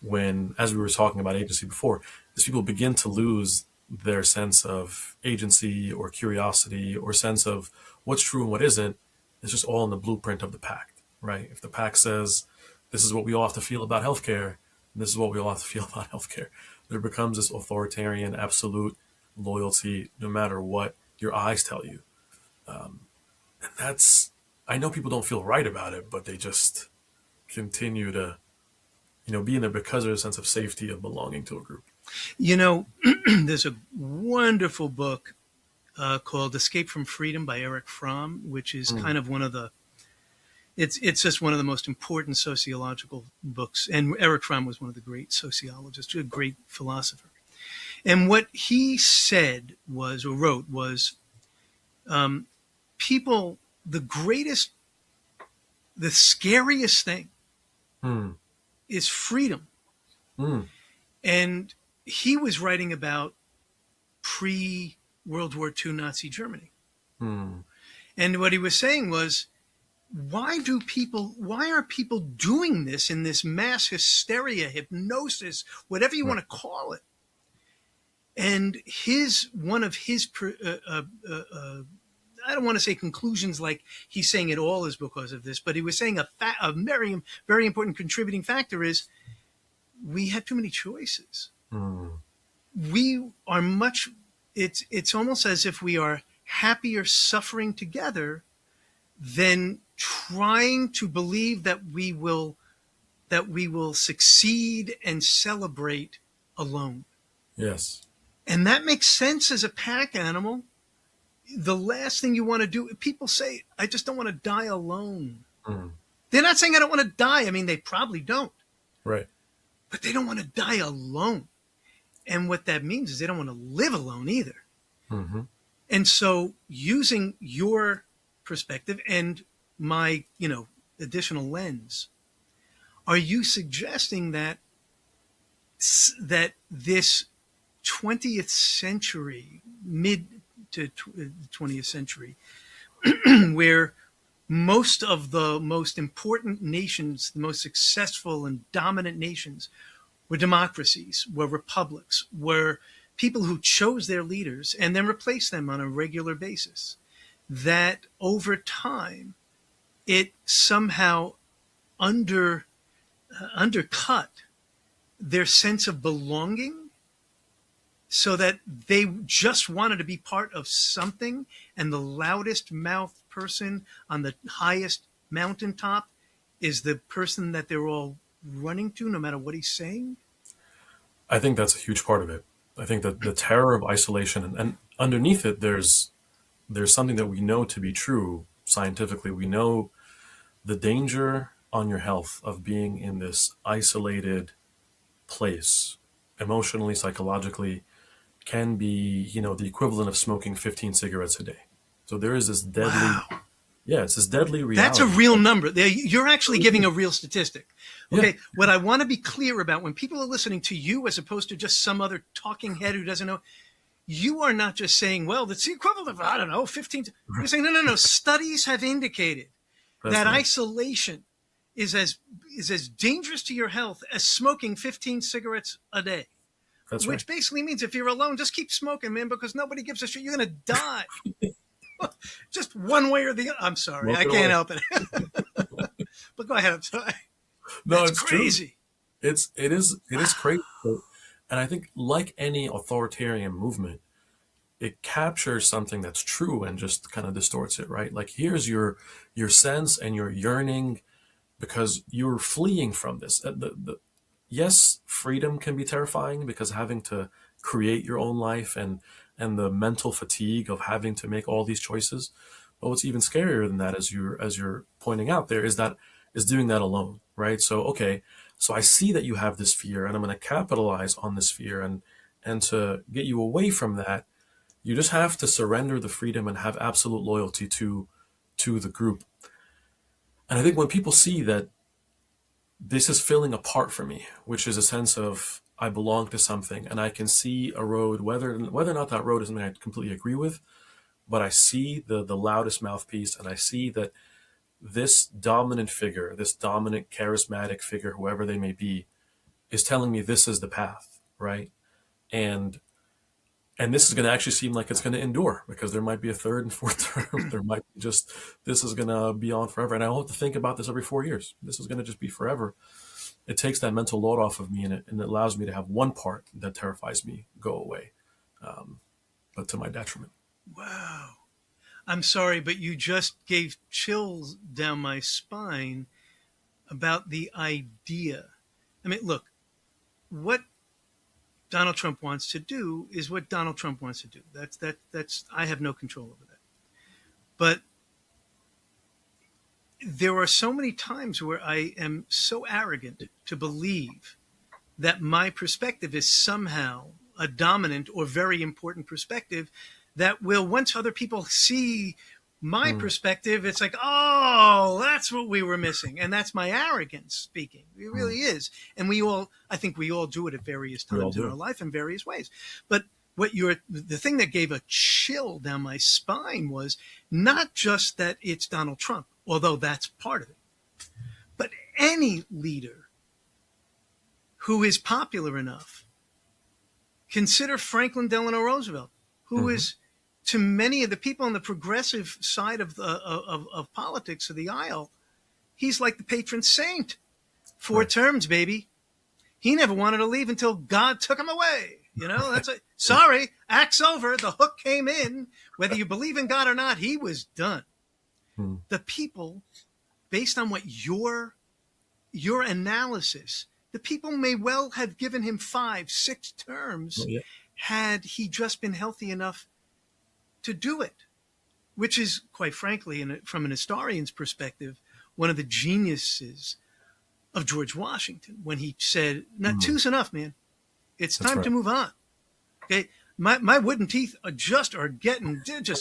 when, as we were talking about agency before, as people begin to lose their sense of agency or curiosity or sense of what's true and what isn't, it's just all in the blueprint of the pact, right? If the pact says this is what we all have to feel about healthcare, and this is what we all have to feel about healthcare, there becomes this authoritarian absolute loyalty no matter what your eyes tell you. And that's, I know people don't feel right about it, but they just continue to, be in there because of a sense of safety of belonging to a group. There's a wonderful book called Escape from Freedom by Erich Fromm, which is kind of one of the, it's just one of the most important sociological books. And Erich Fromm was one of the great sociologists, a great philosopher. And what he said was, or wrote was, people, the scariest thing is freedom. And he was writing about pre-World War II Nazi Germany. And what he was saying was, why are people doing this in this mass hysteria, hypnosis, whatever you want to call it? And one of his I don't want to say conclusions like he's saying it all is because of this, but he was saying a very, very important contributing factor is we have too many choices. We are it's almost as if we are happier suffering together than trying to believe that we will succeed and celebrate alone. Yes. And that makes sense as a pack animal. The last thing you want to do, people say, I just don't want to die alone. They're not saying I don't want to die. I mean, they probably don't. Right. But they don't want to die alone. And what that means is they don't want to live alone either. And so using your perspective and my, additional lens, are you suggesting that this 20th century, mid to 20th century, where most of the most important nations, the most successful and dominant nations, were democracies, were republics, were people who chose their leaders and then replaced them on a regular basis, that over time it somehow undercut their sense of belonging, so that they just wanted to be part of something, and the loudest mouthed person on the highest mountaintop is the person that they're all running to, no matter what he's saying? I think that's a huge part of it. I think that the terror of isolation, and underneath it, there's something that we know to be true scientifically. We know the danger on your health of being in this isolated place, emotionally, psychologically, can be, the equivalent of smoking 15 cigarettes a day. So there is this deadly, it's this deadly reality. That's a real number. You're actually giving a real statistic. Okay, what I want to be clear about when people are listening to you as opposed to just some other talking head who doesn't know, you are not just saying, well, that's the equivalent of, I don't know, 15. You're saying, no. Studies have indicated that isolation is as dangerous to your health as smoking 15 cigarettes a day. That's which basically means if you're alone, just keep smoking, man, because nobody gives a shit. You're going to die. Just one way or the other. I'm sorry. I can't help it. But go ahead. I'm sorry. No, it's crazy. True. It is crazy. And I think like any authoritarian movement, it captures something that's true and just kind of distorts it, right? Like here's your sense and your yearning because you're fleeing from this. Yes, freedom can be terrifying because having to create your own life and the mental fatigue of having to make all these choices. But what's even scarier than that, as you're pointing out there, is doing that alone, right? So okay, so I see that you have this fear, and I'm going to capitalize on this fear, and to get you away from that, you just have to surrender the freedom and have absolute loyalty to the group. And I think when people see that this is filling a part for me, which is a sense of I belong to something, and I can see a road, whether or not that road is something I completely agree with, but I see the loudest mouthpiece, and I see that this dominant figure, this dominant charismatic figure, whoever they may be, is telling me this is the path, right? And this is going to actually seem like it's going to endure, because there might be a third and fourth term. There might be just, this is going to be on forever. And I don't have to think about this every 4 years. This is going to just be forever. It takes that mental load off of me, and it allows me to have one part that terrifies me go away, but to my detriment. Wow. I'm sorry, but you just gave chills down my spine about the idea. I mean, look, what Donald Trump wants to do is what Donald Trump wants to do. That's I have no control over that. But there are so many times where I am so arrogant to believe that my perspective is somehow a dominant or very important perspective that will, once other people see my perspective, it's like, oh, that's what we were missing. And that's my arrogance speaking. It really is. And I think we all do it at various times in our life in various ways. But the thing that gave a chill down my spine was not just that it's Donald Trump, although that's part of it, but any leader who is popular enough. Consider Franklin Delano Roosevelt, who is, to many of the people on the progressive side of politics of the aisle, he's like the patron saint. 4 terms, baby. He never wanted to leave until God took him away. Sorry, act's over. The hook came in. Whether you believe in God or not, he was done. The people, based on what your analysis, the people may well have given him 5, 6 terms had he just been healthy enough to do it, which is, quite frankly, from an historian's perspective, one of the geniuses of George Washington, when he said, two's enough, man. It's time to move on. Okay, my wooden teeth are just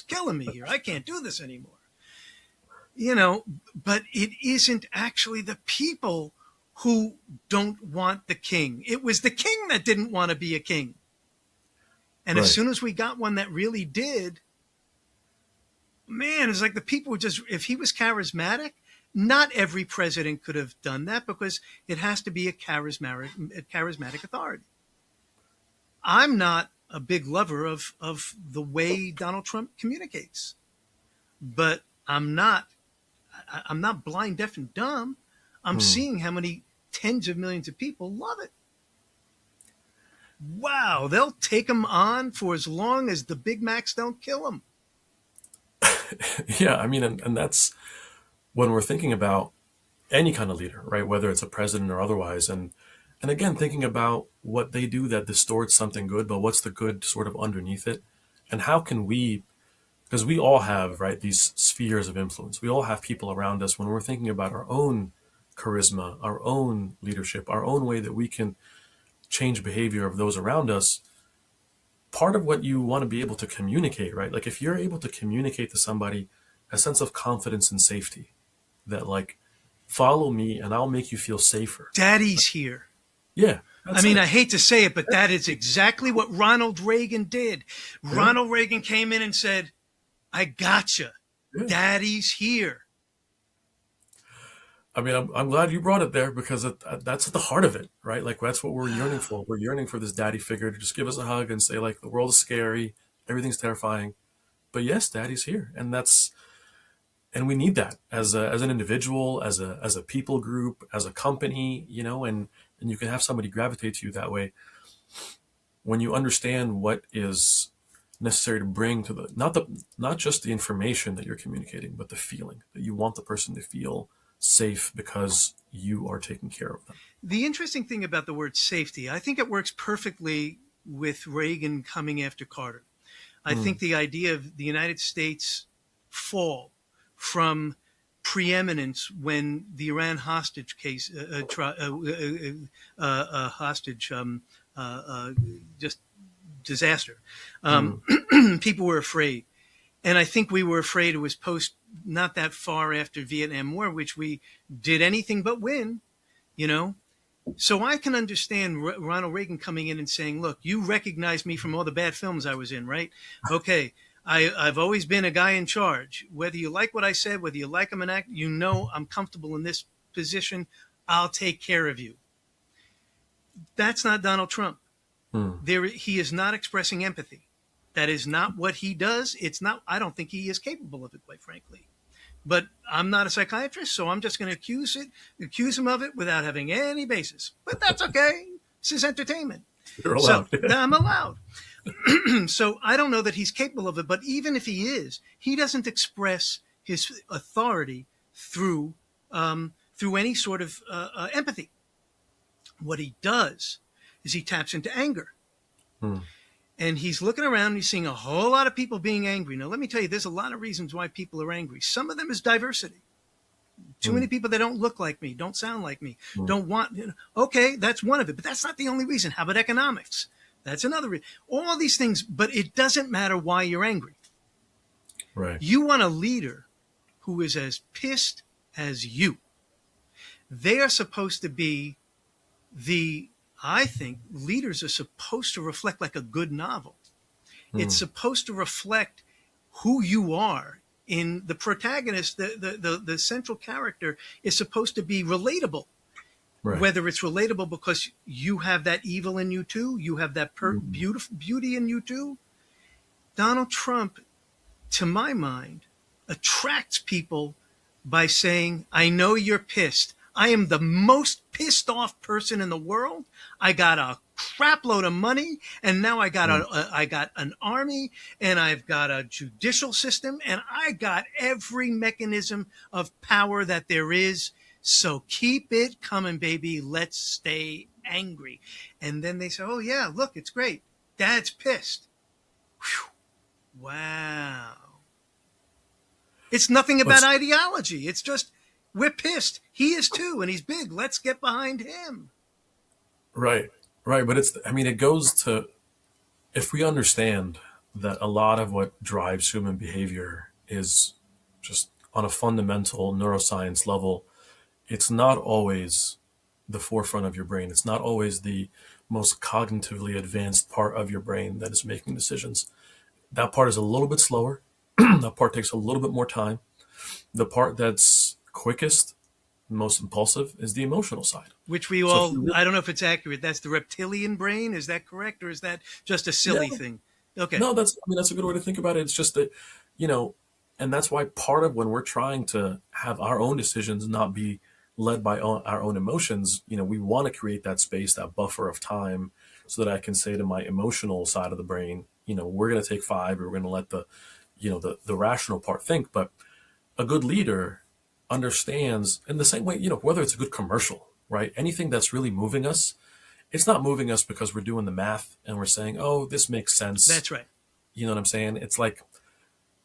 killing me here. I can't do this anymore. But it isn't actually the people who don't want the king. It was the king that didn't want to be a king. And as soon as we got one that really did, man, it's like the people were just, if he was charismatic, not every president could have done that, because it has to be a charismatic authority. I'm not a big lover of the way Donald Trump communicates, but I'm not blind, deaf, and dumb. I'm seeing how many tens of millions of people love it. Wow, they'll take him on for as long as the Big Macs don't kill him. Yeah, I mean, and that's when we're thinking about any kind of leader, right? Whether it's a president or otherwise. And again, thinking about what they do that distorts something good, but what's the good sort of underneath it? And how can we, because we all have, right, these spheres of influence. We all have people around us when we're thinking about our own charisma, our own leadership, our own way that we can change behavior of those around us. Part of what you want to be able to communicate, right? Like if you're able to communicate to somebody a sense of confidence and safety, that like, follow me and I'll make you feel safer. Daddy's here. Yeah. I mean, I hate to say it, but that is exactly what Ronald Reagan did. Yeah. Ronald Reagan came in and said, I gotcha. Yeah. Daddy's here. I mean, I'm glad you brought it there, because that's at the heart of it, right? Like that's what we're yearning for. We're yearning for this daddy figure to just give us a hug and say, like, the world is scary, everything's terrifying, but yes, daddy's here, and we need that as an individual, as a people group, as a company, and you can have somebody gravitate to you that way when you understand what is necessary to bring to not just the information that you're communicating, but the feeling that you want the person to feel safe because you are taking care of them. The interesting thing about the word safety, I think it works perfectly with Reagan coming after Carter. I think the idea of the United States fall from preeminence when the Iran hostage case, just disaster. People were afraid. And I think we were afraid it was not that far after Vietnam War, which we did anything but win, you know? So I can understand Ronald Reagan coming in and saying, look, you recognize me from all the bad films I was in, right? Okay, I've always been a guy in charge. Whether you like what I said, whether you like I'm an actor, you know I'm comfortable in this position. I'll take care of you. That's not Donald Trump. Hmm. He is not expressing empathy. That is not what he does. It's not. I don't think he is capable of it, quite frankly. But I'm not a psychiatrist, so I'm just going to accuse him of it without having any basis. But that's okay. This is entertainment. You're So allowed. I'm allowed. So I don't know that he's capable of it, but even if he is, he doesn't express his authority through any sort of empathy. What he does is he taps into anger. Hmm. And he's looking around and he's seeing a whole lot of people being angry. Now, let me tell you, there's a lot of reasons why people are angry. Some of them is diversity. Too many people that don't look like me, don't sound like me, don't want, okay, that's one of it. But that's not the only reason. How about economics? That's another reason. All these things, but it doesn't matter why you're angry. Right. You want a leader who is as pissed as you. They are supposed to be I think leaders are supposed to reflect like a good novel. It's supposed to reflect who you are. In the protagonist, the central character is supposed to be relatable. Right. Whether it's relatable because you have that evil in you too, you have that beauty in you too. Donald Trump, to my mind, attracts people by saying, I know you're pissed. I am the most pissed off person in the world. I got a crap load of money, and now I got I got an army, and I've got a judicial system, and I got every mechanism of power that there is. So keep it coming, baby. Let's stay angry. And then they say, oh yeah, look, it's great. Dad's pissed. Whew. Wow. It's nothing about ideology. It's just, we're pissed. He is too, and he's big. Let's get behind him. Right. Right. But it goes to, if we understand that a lot of what drives human behavior is just on a fundamental neuroscience level, it's not always the forefront of your brain. It's not always the most cognitively advanced part of your brain that is making decisions. That part is a little bit slower. That part takes a little bit more time. The part that's quickest, most impulsive, is the emotional side. Which we all, I don't know if it's accurate. That's the reptilian brain. Is that correct? Or is that just a silly thing? Okay. No, that's a good way to think about it. It's just that, and that's why part of when we're trying to have our own decisions not be led by our own emotions, we want to create that space, that buffer of time, so that I can say to my emotional side of the brain, we're going to take 5, or we're going to let the rational part think. But a good leader understands in the same way, whether it's a good commercial, right? Anything that's really moving us, it's not moving us because we're doing the math and we're saying, oh, this makes sense. That's right. You know what I'm saying? It's like,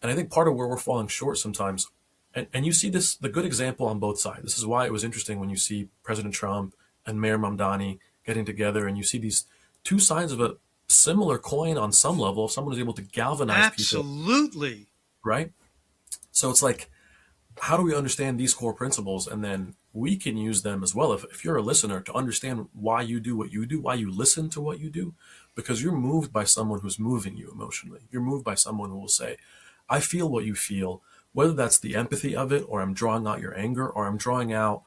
and I think part of where we're falling short sometimes, and you see this, the good example on both sides. This is why it was interesting when you see President Trump and Mayor Mamdani getting together, and you see these two sides of a similar coin on some level. Someone is able to galvanize people. Absolutely. Right? So it's like, how do we understand these core principles? And then we can use them as well. If you're a listener, to understand why you do what you do, why you listen to what you do, because you're moved by someone who's moving you emotionally. You're moved by someone who will say, I feel what you feel, whether that's the empathy of it, or I'm drawing out your anger, or I'm drawing out,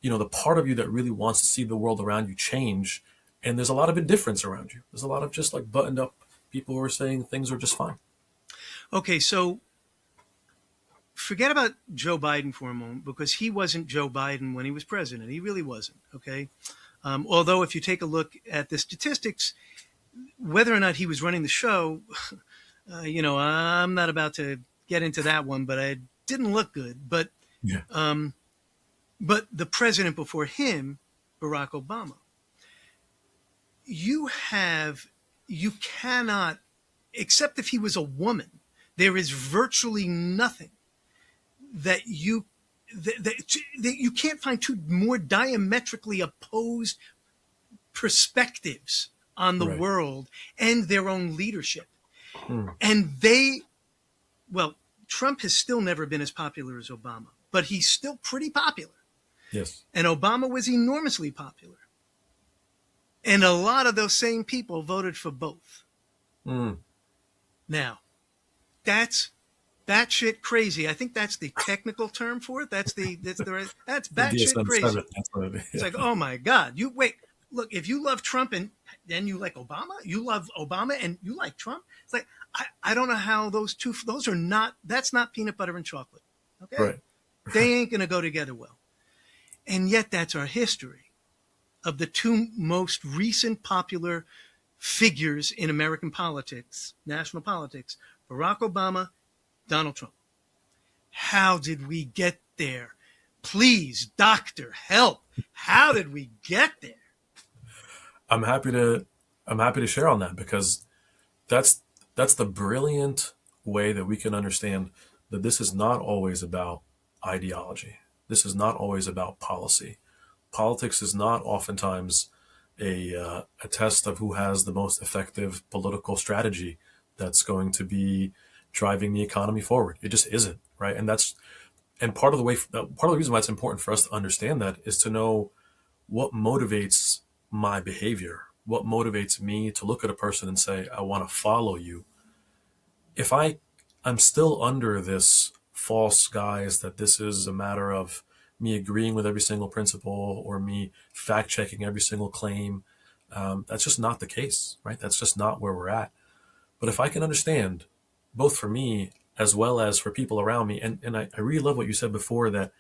the part of you that really wants to see the world around you change. And there's a lot of indifference around you. There's a lot of just like buttoned up people who are saying things are just fine. Okay, so forget about Joe Biden for a moment, because he wasn't Joe Biden when he was president. He really wasn't, okay? Although if you take a look at the statistics, whether or not he was running the show, I'm not about to get into that one, but it didn't look good. But but the president before him, Barack Obama, you cannot, except if he was a woman, there is virtually nothing that you can't find two more diametrically opposed perspectives on the world and their own leadership. And Trump has still never been as popular as Obama, but he's still pretty popular. Yes. And Obama was enormously popular. And a lot of those same people voted for both. Mm. Now, that's batshit crazy. I think that's the technical term for it. That's The batshit DSM-7. crazy. That's what it is. It's Yeah. like, oh my God, you wait, look, if you love Trump and then you like Obama, you love Obama and you like Trump. It's like, I don't know how those are not, that's not peanut butter and chocolate. Okay. Right. They ain't going to go together well. And yet that's our history of the two most recent popular figures in American politics, national politics, Barack Obama, Donald Trump. How did we get there? Please, doctor, help. How did we get there? I'm happy to share on that, because that's the brilliant way that we can understand that this is not always about ideology. This is not always about policy. Politics is not oftentimes a test of who has the most effective political strategy that's going to be driving the economy forward. It just isn't, right? And part of the reason why it's important for us to understand that is to know what motivates my behavior, what motivates me to look at a person and say, I want to follow you. If I'm still under this false guise that this is a matter of me agreeing with every single principle or me fact checking every single claim, that's just not the case, right? That's just not where we're at. But if I can understand, both for me as well as for people around me, and I really love what you said before, that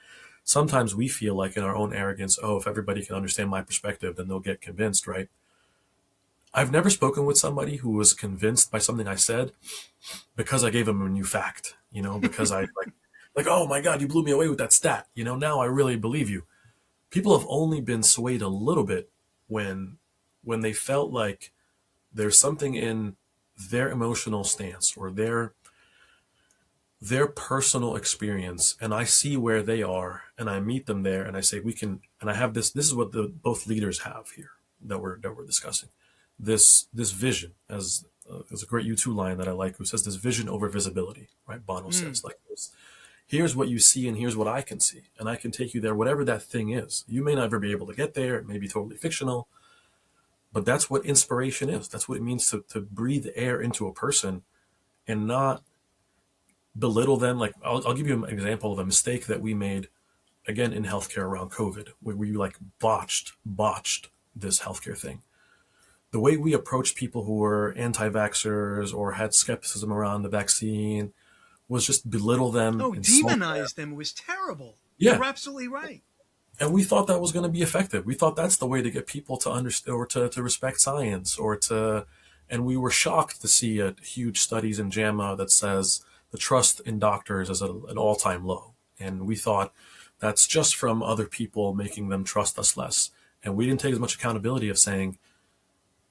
sometimes we feel like in our own arrogance, oh, if everybody can understand my perspective, then they'll get convinced, right? I've never spoken with somebody who was convinced by something I said because I gave them a new fact, because I like, oh my God, you blew me away with that stat. Now I really believe you. People have only been swayed a little bit when they felt like there's something in their emotional stance or their personal experience, and I see where they are and I meet them there and I say, and I have this is what both leaders have here that we're discussing. This vision, as there's a great U2 line that I like, who says this vision over visibility, right? Bono says, like this, here's what you see and here's what I can see, and I can take you there, whatever that thing is. You may never be able to get there, it may be totally fictional, but that's what inspiration is. That's what it means to breathe air into a person and not belittle them. Like I'll give you an example of a mistake that we made, again, in healthcare around COVID, where we like botched this healthcare thing. The way we approached people who were anti-vaxxers or had skepticism around the vaccine was just belittle them, Oh, insult demonize them was terrible. yeah, You're absolutely right. and we thought that was going to be effective. We thought that's the way to get people to understand or to respect science and we were shocked to see huge studies in JAMA that says the trust in doctors is at an all-time low. And we thought that's just from other people making them trust us less. And we didn't take as much accountability of saying,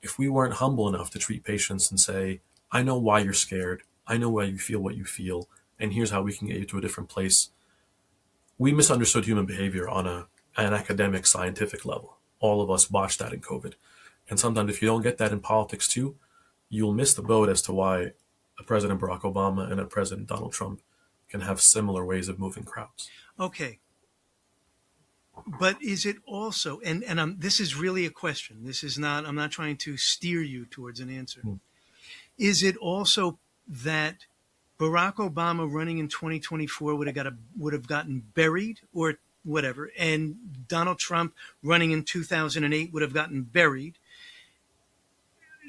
if we weren't humble enough to treat patients and say, I know why you're scared, I know why you feel what you feel, and here's how we can get you to a different place. We misunderstood human behavior on an academic, scientific level. All of us botched that in COVID. And sometimes if you don't get that in politics too, you'll miss the boat as to why a President Barack Obama and a President Donald Trump can have similar ways of moving crowds. Okay. But is it also, and this is really a question. This is not, I'm not trying to steer you towards an answer. Is it also that Barack Obama running in 2024 would have gotten buried or whatever, and Donald Trump running in 2008 would have gotten buried?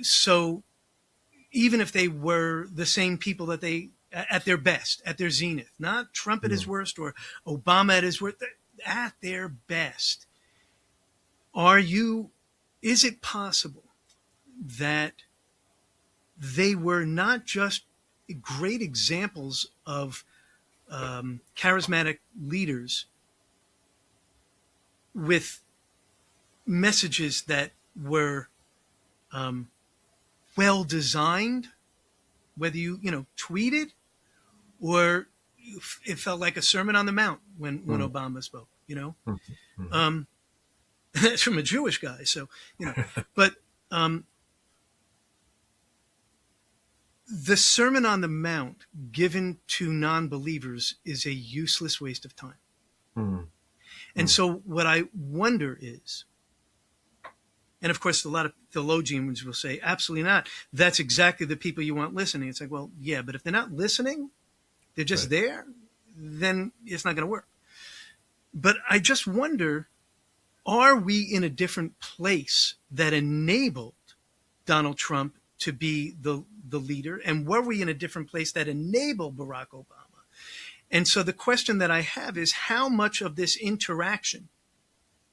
So even if they were the same people that they, at their best, at their zenith, not Trump at his worst or Obama at his worst, at their best, is it possible that they were not just great examples of charismatic leaders with messages that were well designed, whether you tweeted or it felt like a Sermon on the Mount when Obama spoke, that's from a Jewish guy. So, but the Sermon on the Mount given to non-believers is a useless waste of time. And so what I wonder is, and of course, a lot of theologians will say, absolutely not. That's exactly the people you want listening. It's like, well, yeah, but if they're not listening, they're just there, then it's not going to work. But I just wonder, are we in a different place that enabled Donald Trump to be the leader? And were we in a different place that enabled Barack Obama? And so the question that I have is, how much of this interaction,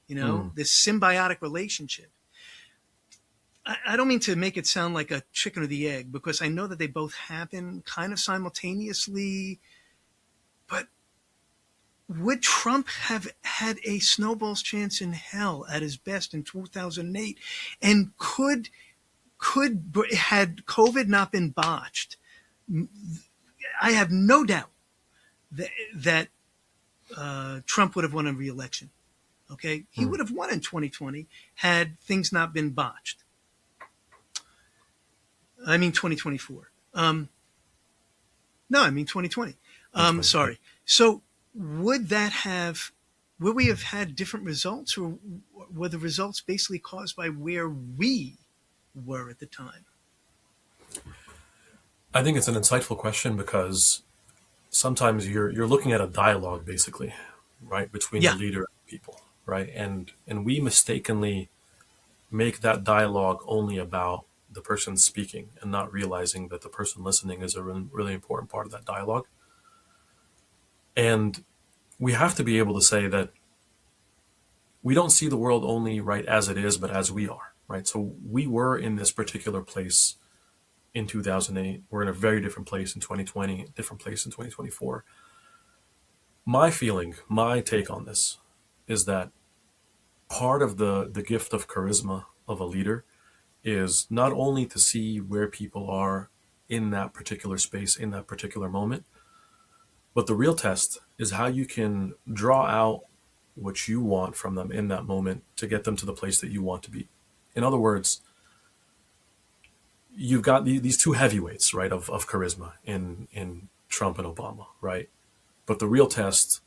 this symbiotic relationship, I don't mean to make it sound like a chicken or the egg, because I know that they both happen kind of simultaneously, but would Trump have had a snowball's chance in hell at his best in 2008? And had COVID not been botched, I have no doubt that Trump would have won a re-election. Okay, he would have won in 2020 had things not been botched. I mean 2024. No, I mean 2020. Sorry. So would we have had different results, or were the results basically caused by where we were at the time? I think it's an insightful question, because sometimes you're looking at a dialogue, basically, right, between the leader and the people, right? And we mistakenly make that dialogue only about the person speaking, and not realizing that the person listening is a really important part of that dialogue. And we have to be able to say that we don't see the world only right as it is, but as we are, right? So we were in this particular place in 2008. We're in a very different place in 2020, different place in 2024. My feeling, my take on this is that part of the gift of charisma of a leader is not only to see where people are in that particular space, in that particular moment, but the real test is how you can draw out what you want from them in that moment to get them to the place that you want to be. In other words, you've got these two heavyweights, right, of charisma in Trump and Obama, right? But the real test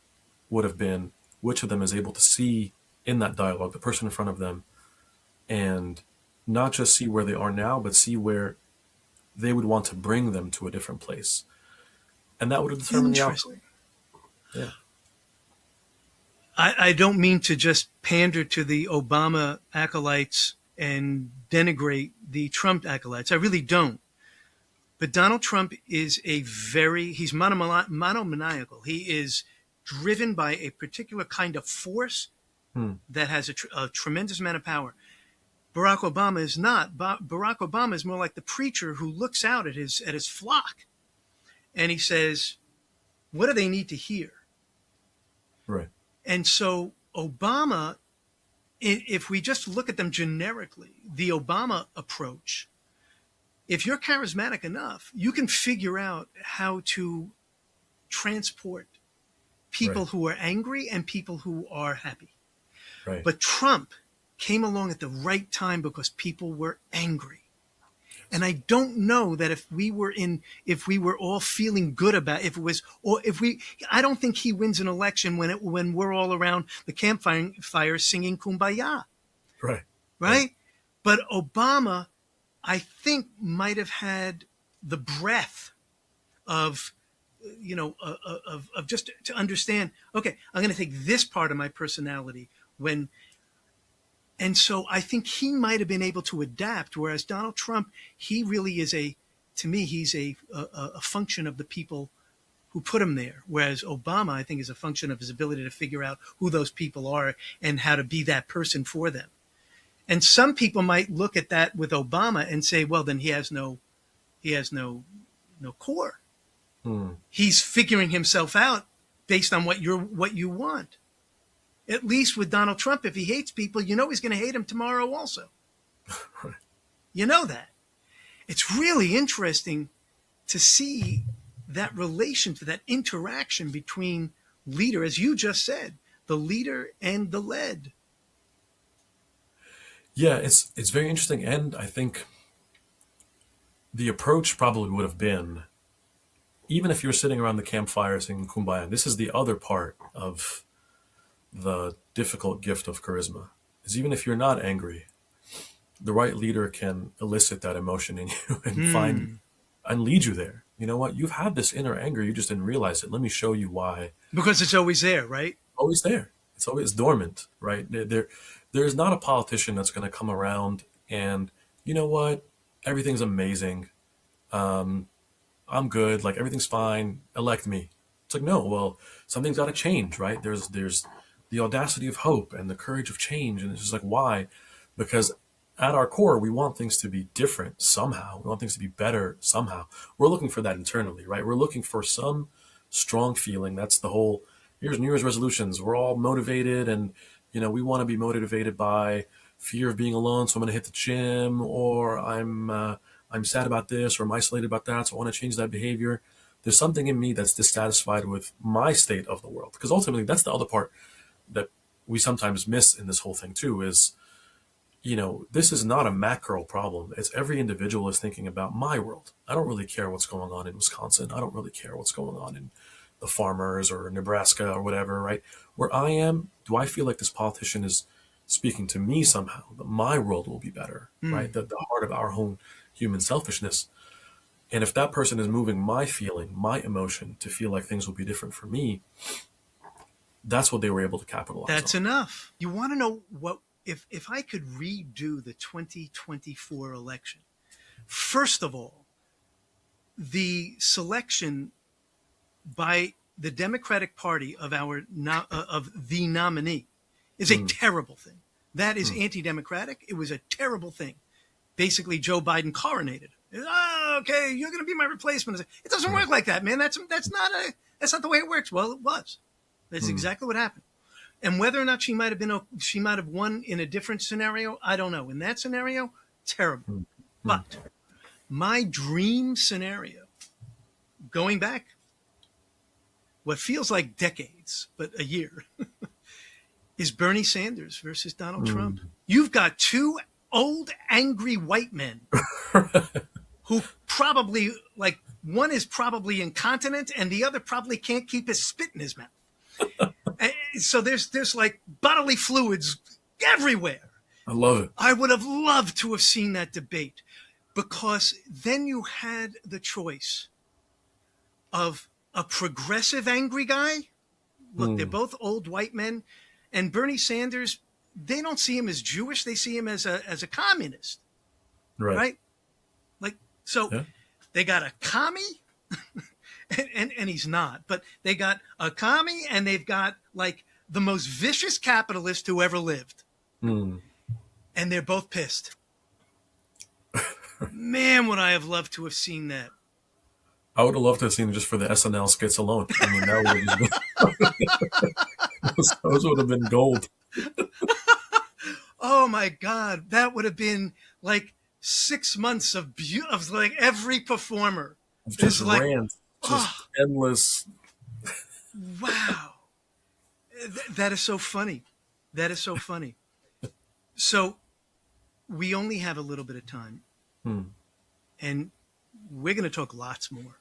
would have been which of them is able to see in that dialogue the person in front of them, and not just see where they are now, but see where they would want to bring them to a different place. And that would have determined the outcome. Yeah. I don't mean to just pander to the Obama acolytes and denigrate the Trump acolytes. I really don't. But Donald Trump is he's monomaniacal. He is driven by a particular kind of force that has a tremendous amount of power. Barack Obama is not. Barack Obama is more like the preacher who looks out at his flock, and he says, what do they need to hear? Right. And so Obama, if we just look at them generically, the Obama approach, if you're charismatic enough, you can figure out how to transport people who are angry and people who are happy. Right. But Trump came along at the right time because people were angry. And I don't know that if we were all feeling good about I don't think he wins an election when we're all around the campfire singing Kumbaya. Right? But Obama, I think, might have had the breadth of just to understand, okay, I'm going to take this part of my personality and so I think he might have been able to adapt, whereas Donald Trump, he really is he's a function of the people who put him there. Whereas Obama, I think, is a function of his ability to figure out who those people are and how to be that person for them. And some people might look at that with Obama and say, well, then he has no core. He's figuring himself out based on what you want. At least with Donald Trump, if he hates people, he's going to hate them tomorrow also. You know that. It's really interesting to see that that interaction between leader, as you just said, the leader and the led. Yeah, it's very interesting. And I think the approach probably would have been, even if you're sitting around the campfire singing Kumbaya, this is the other part of the difficult gift of charisma is even if you're not angry, the right leader can elicit that emotion in you and find Hmm. and lead you there. You know what? You've had this inner anger, you just didn't realize it. Let me show you why. Because it's always there, right? Always there. It's always dormant, right? There's not a politician that's going to come around and, you know what? Everything's amazing. Um, I'm good. Like everything's fine. Elect me. It's like, no, well, something's got to change, right? There's the audacity of hope and the courage of change. And it's just like, why? Because at our core, we want things to be different somehow. We want things to be better somehow. We're looking for that internally, right? We're looking for some strong feeling. That's the whole, here's New Year's resolutions. We're all motivated and, we want to be motivated by fear of being alone. So I'm going to hit the gym, or I'm sad about this, or I'm isolated about that. So I want to change that behavior. There's something in me that's dissatisfied with my state of the world. Because ultimately, that's the other part that we sometimes miss in this whole thing too is, this is not a macro problem. It's every individual is thinking about my world. I don't really care what's going on in Wisconsin. I don't really care what's going on in the farmers or Nebraska or whatever, right? Where I am, do I feel like this politician is speaking to me somehow, that my world will be better, right? The heart of our own human selfishness. And if that person is moving my feeling, my emotion to feel like things will be different for me, that's what they were able to capitalize That's on. enough. You want to know what, if I could redo the 2024 election, first of all, the selection by the Democratic Party of of the nominee is a terrible thing. That is anti-democratic. It was a terrible thing. Basically, Joe Biden coronated. Oh, okay, you're going to be my replacement. It doesn't work like that, man. That's not the way it works. Well, it was. That's exactly what happened. And whether or not she might have won in a different scenario, I don't know. In that scenario, terrible. But my dream scenario, going back what feels like decades, but a year, is Bernie Sanders versus Donald Trump. You've got two old, angry white men who probably, like, one is probably incontinent and the other probably can't keep his spit in his mouth. So there's like bodily fluids everywhere. I love it. I would have loved to have seen that debate, because then you had the choice of a progressive angry guy. Look, they're both old white men, and Bernie Sanders, they don't see him as Jewish. They see him as a communist, right? Like, so Yeah. they got a commie and he's not, but they got a commie and they've got like the most vicious capitalist who ever lived. And they're both pissed. Man, would I have loved to have seen that. I would have loved to have seen it just for the SNL skits alone. I mean, that would have been, those would have been gold. Oh my God, that would have been like 6 months of like every performer. Just like, rant, just endless. Wow. That is so funny. That is so funny. So we only have a little bit of time, and we're going to talk lots more.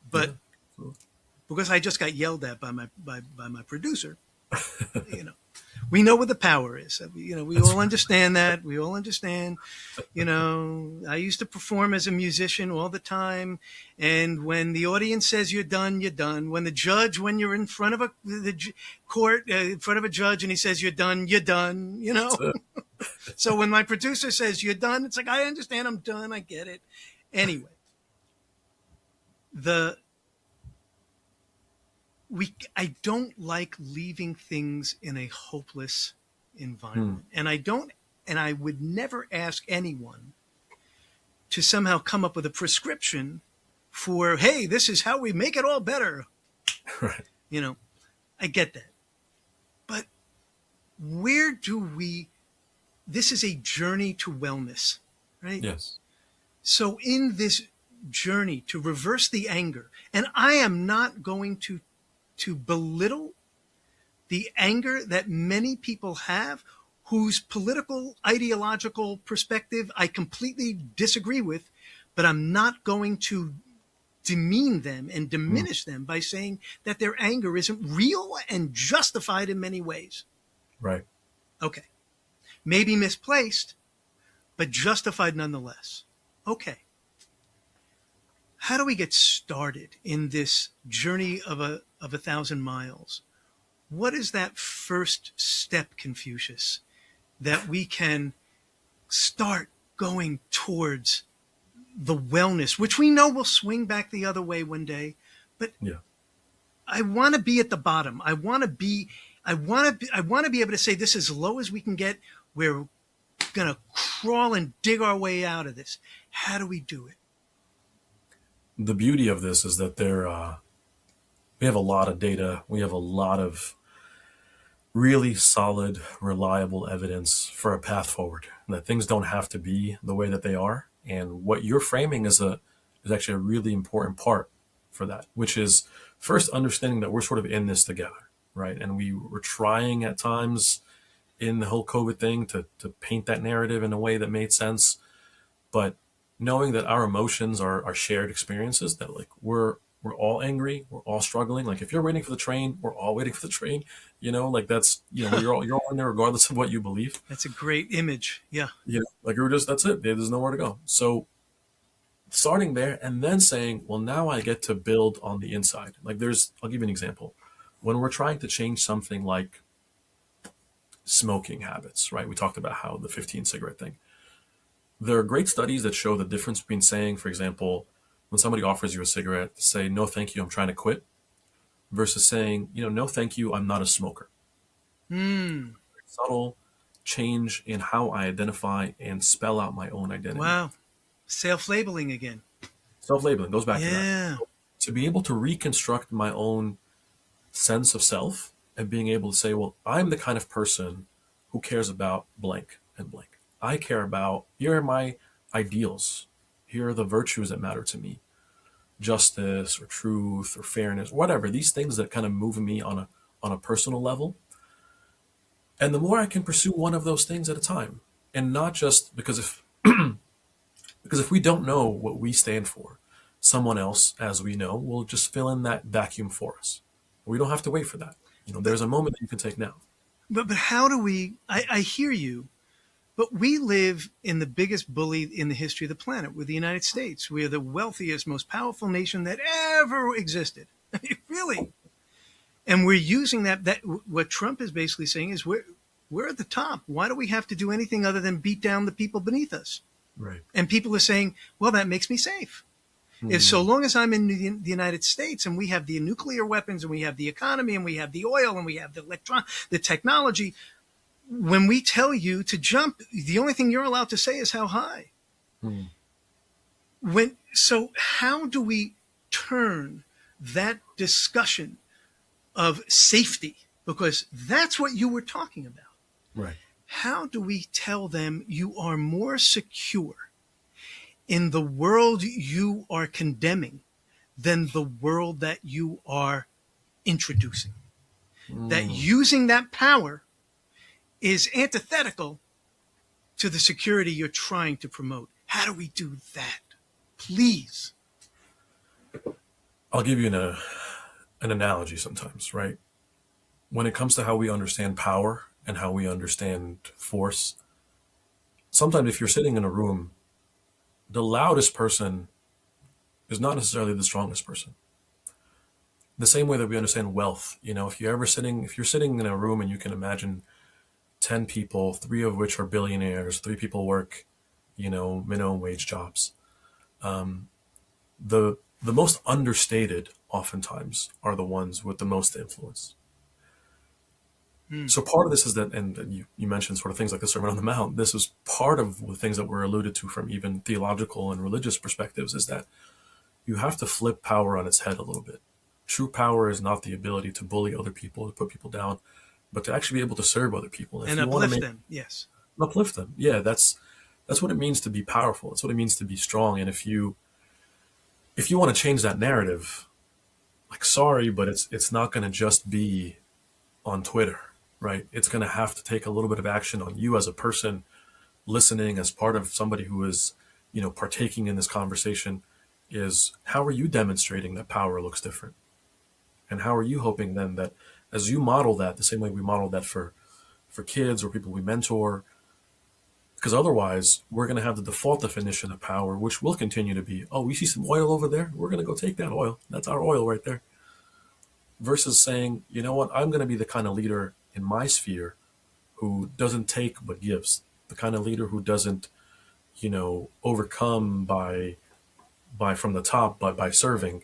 But because I just got yelled at by my producer, we know what the power is. We all understand that. We all understand. I used to perform as a musician all the time, and when the audience says you're done, you're done. When you're in front of court, in front of a judge, and he says you're done, you're done. So when my producer says you're done, it's like, I understand, I'm done, I get it. Anyway, I don't like leaving things in a hopeless environment. And I would never ask anyone to somehow come up with a prescription for, hey, this is how we make it all better. Right. I get that. But this is a journey to wellness, right? Yes. So in this journey to reverse the anger, and I am not going to belittle the anger that many people have whose political, ideological perspective I completely disagree with, but I'm not going to demean them and diminish them by saying that their anger isn't real and justified in many ways. Right. Okay. Maybe misplaced, but justified nonetheless. Okay. How do we get started in this journey of a thousand miles? What is that first step, Confucius, that we can start going towards the wellness, which we know will swing back the other way one day, but Yeah. I want to be at the bottom. I want to be able to say this is as low as we can get. We're going to crawl and dig our way out of this. How do we do it? The beauty of this is that we have a lot of data. We have a lot of really solid, reliable evidence for a path forward. That things don't have to be the way that they are. And what you're framing is actually a really important part for that, which is first understanding that we're sort of in this together, right? And we were trying at times in the whole COVID thing to paint that narrative in a way that made sense. But knowing that our emotions are shared experiences, that like we're all angry, we're all struggling. Like if you're waiting for the train, we're all waiting for the train. Like that's you're all in there regardless of what you believe. That's a great image. Yeah. Like you're just that's it. There's nowhere to go. So starting there and then saying, well, now I get to build on the inside. Like I'll give you an example. When we're trying to change something like smoking habits, right? We talked about how the 15 cigarette thing. There are great studies that show the difference between saying, for example, when somebody offers you a cigarette, to say, no, thank you, I'm trying to quit, versus saying, no, thank you, I'm not a smoker. Subtle change in how I identify and spell out my own identity. Wow. Self-labeling again. Self-labeling goes back to that. Yeah. To be able to reconstruct my own sense of self and being able to say, well, I'm the kind of person who cares about blank and blank. I care about, here are my ideals. Here are the virtues that matter to me. Justice or truth or fairness, whatever, these things that kind of move me on a personal level. And the more I can pursue one of those things at a time, and not just because if we don't know what we stand for, someone else, as we know, will just fill in that vacuum for us. We don't have to wait for that. There's a moment that you can take now. But how do we, I hear you, but we live in the biggest bully in the history of the planet. We're the United States. We are the wealthiest, most powerful nation that ever existed. I mean, really. And we're using that what Trump is basically saying is we're at the top. Why do we have to do anything other than beat down the people beneath us? Right. And people are saying, well, that makes me safe. Is so long as I'm in the United States and we have the nuclear weapons and we have the economy and we have the oil and we have the technology, when we tell you to jump, the only thing you're allowed to say is how high. So how do we turn that discussion of safety, because that's what you were talking about. Right. How do we tell them you are more secure in the world you are condemning than the world that you are introducing? That using that power is antithetical to the security you're trying to promote. How do we do that? Please. I'll give you an analogy sometimes, right? When it comes to how we understand power and how we understand force, sometimes if you're sitting in a room, the loudest person is not necessarily the strongest person. The same way that we understand wealth, if you're sitting in a room and you can imagine 10 people, 3 of which are billionaires, 3 people work, minimum wage jobs. The most understated oftentimes are the ones with the most influence. So part of this is that, and you mentioned sort of things like the Sermon on the Mount, this is part of the things that were alluded to from even theological and religious perspectives, is that you have to flip power on its head a little bit. True power is not the ability to bully other people, to put people down, but to actually be able to serve other people. And uplift them, yes. Uplift them. Yeah, that's what it means to be powerful. That's what it means to be strong. And if you want to change that narrative, like, sorry, but it's not going to just be on Twitter, right? It's going to have to take a little bit of action on you as a person listening, as part of somebody who is, partaking in this conversation. Is how are you demonstrating that power looks different? And how are you hoping then that as you model that, the same way we modeled that for for kids or people we mentor. Because otherwise, we're going to have the default definition of power, which will continue to be, oh, we see some oil over there. We're going to go take that oil. That's our oil right there. Versus saying, you know what, I'm going to be the kind of leader in my sphere who doesn't take but gives. The kind of leader who doesn't, overcome by from the top, but by serving.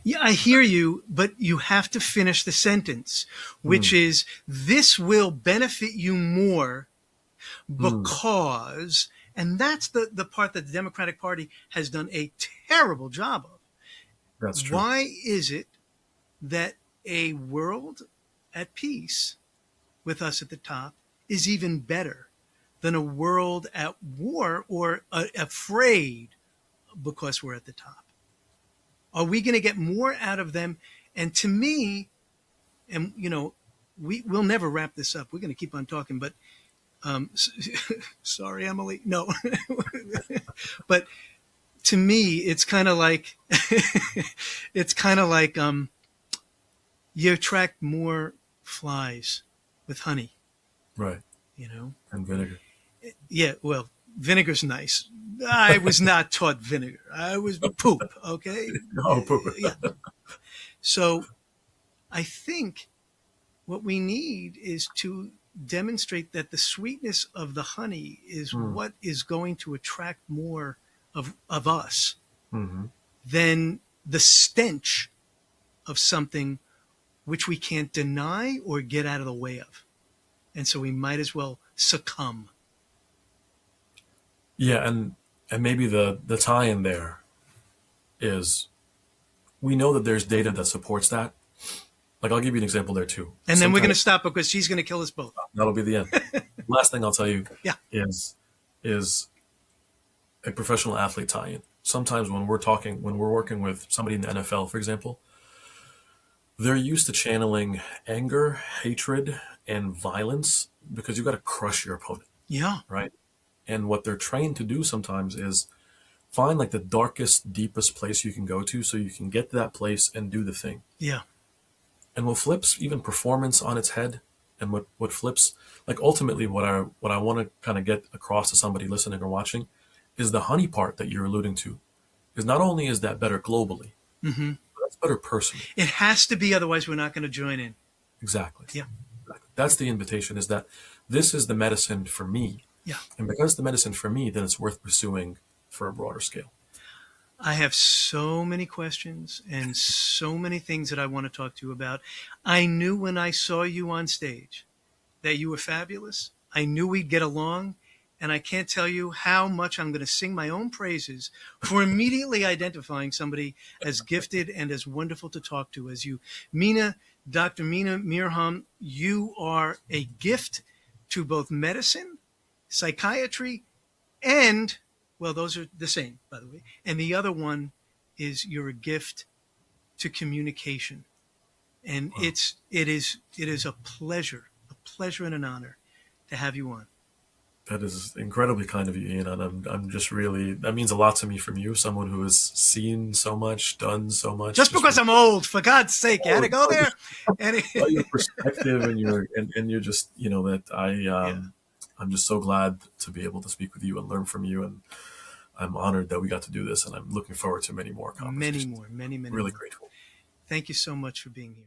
Yeah, I hear you, but you have to finish the sentence, which is, this will benefit you more because, and that's the part that the Democratic Party has done a terrible job of. That's true. Why is it that a world at peace with us at the top is even better than a world at war or afraid because we're at the top? Are we going to get more out of them? And to me, and we'll never wrap this up. We're going to keep on talking, but sorry, Emily. No, but to me, it's kind of like you attract more flies with honey, right? And vinegar. Yeah, well, vinegar's nice. I was not taught vinegar. I was poop. Okay. Oh, poop. Yeah. So, I think what we need is to demonstrate that the sweetness of the honey is what is going to attract more of us than the stench of something which we can't deny or get out of the way of. And so we might as well succumb. Yeah, and maybe the tie-in there is, we know that there's data that supports that. Like, I'll give you an example there too. And then we're going to stop because she's going to kill us both. That'll be the end. Last thing I'll tell you is a professional athlete tie-in. Sometimes when we're working with somebody in the NFL, for example, they're used to channeling anger, hatred, and violence because you've got to crush your opponent. Yeah. Right? And what they're trained to do sometimes is find like the darkest, deepest place you can go to so you can get to that place and do the thing. Yeah. And what flips even performance on its head, and what flips, like ultimately what I want to kind of get across to somebody listening or watching is the honey part that you're alluding to. Is not only is that better globally, but that's better personally. It has to be, otherwise we're not going to join in. Exactly. Yeah. That's the invitation, is that this is the medicine for me. Yeah. And because it's the medicine for me, then it's worth pursuing for a broader scale. I have so many questions and so many things that I want to talk to you about. I knew when I saw you on stage that you were fabulous. I knew we'd get along. And I can't tell you how much I'm going to sing my own praises for immediately identifying somebody as gifted and as wonderful to talk to as you. Dr. Mena Mirhom, you are a gift to both medicine, psychiatry, and, well, those are the same, by the way. And the other one is you're a gift to communication. And Wow. it is a pleasure and an honor to have you on. That is incredibly kind of you, Ian, and I'm just really, that means a lot to me from you, someone who has seen so much, done so much. Just because I'm old, for God's sake, you had to go there. Your perspective and you're just, that I'm just so glad to be able to speak with you and learn from you, and I'm honored that we got to do this, and I'm looking forward to many more conversations. Many more. Really grateful. Thank you so much for being here.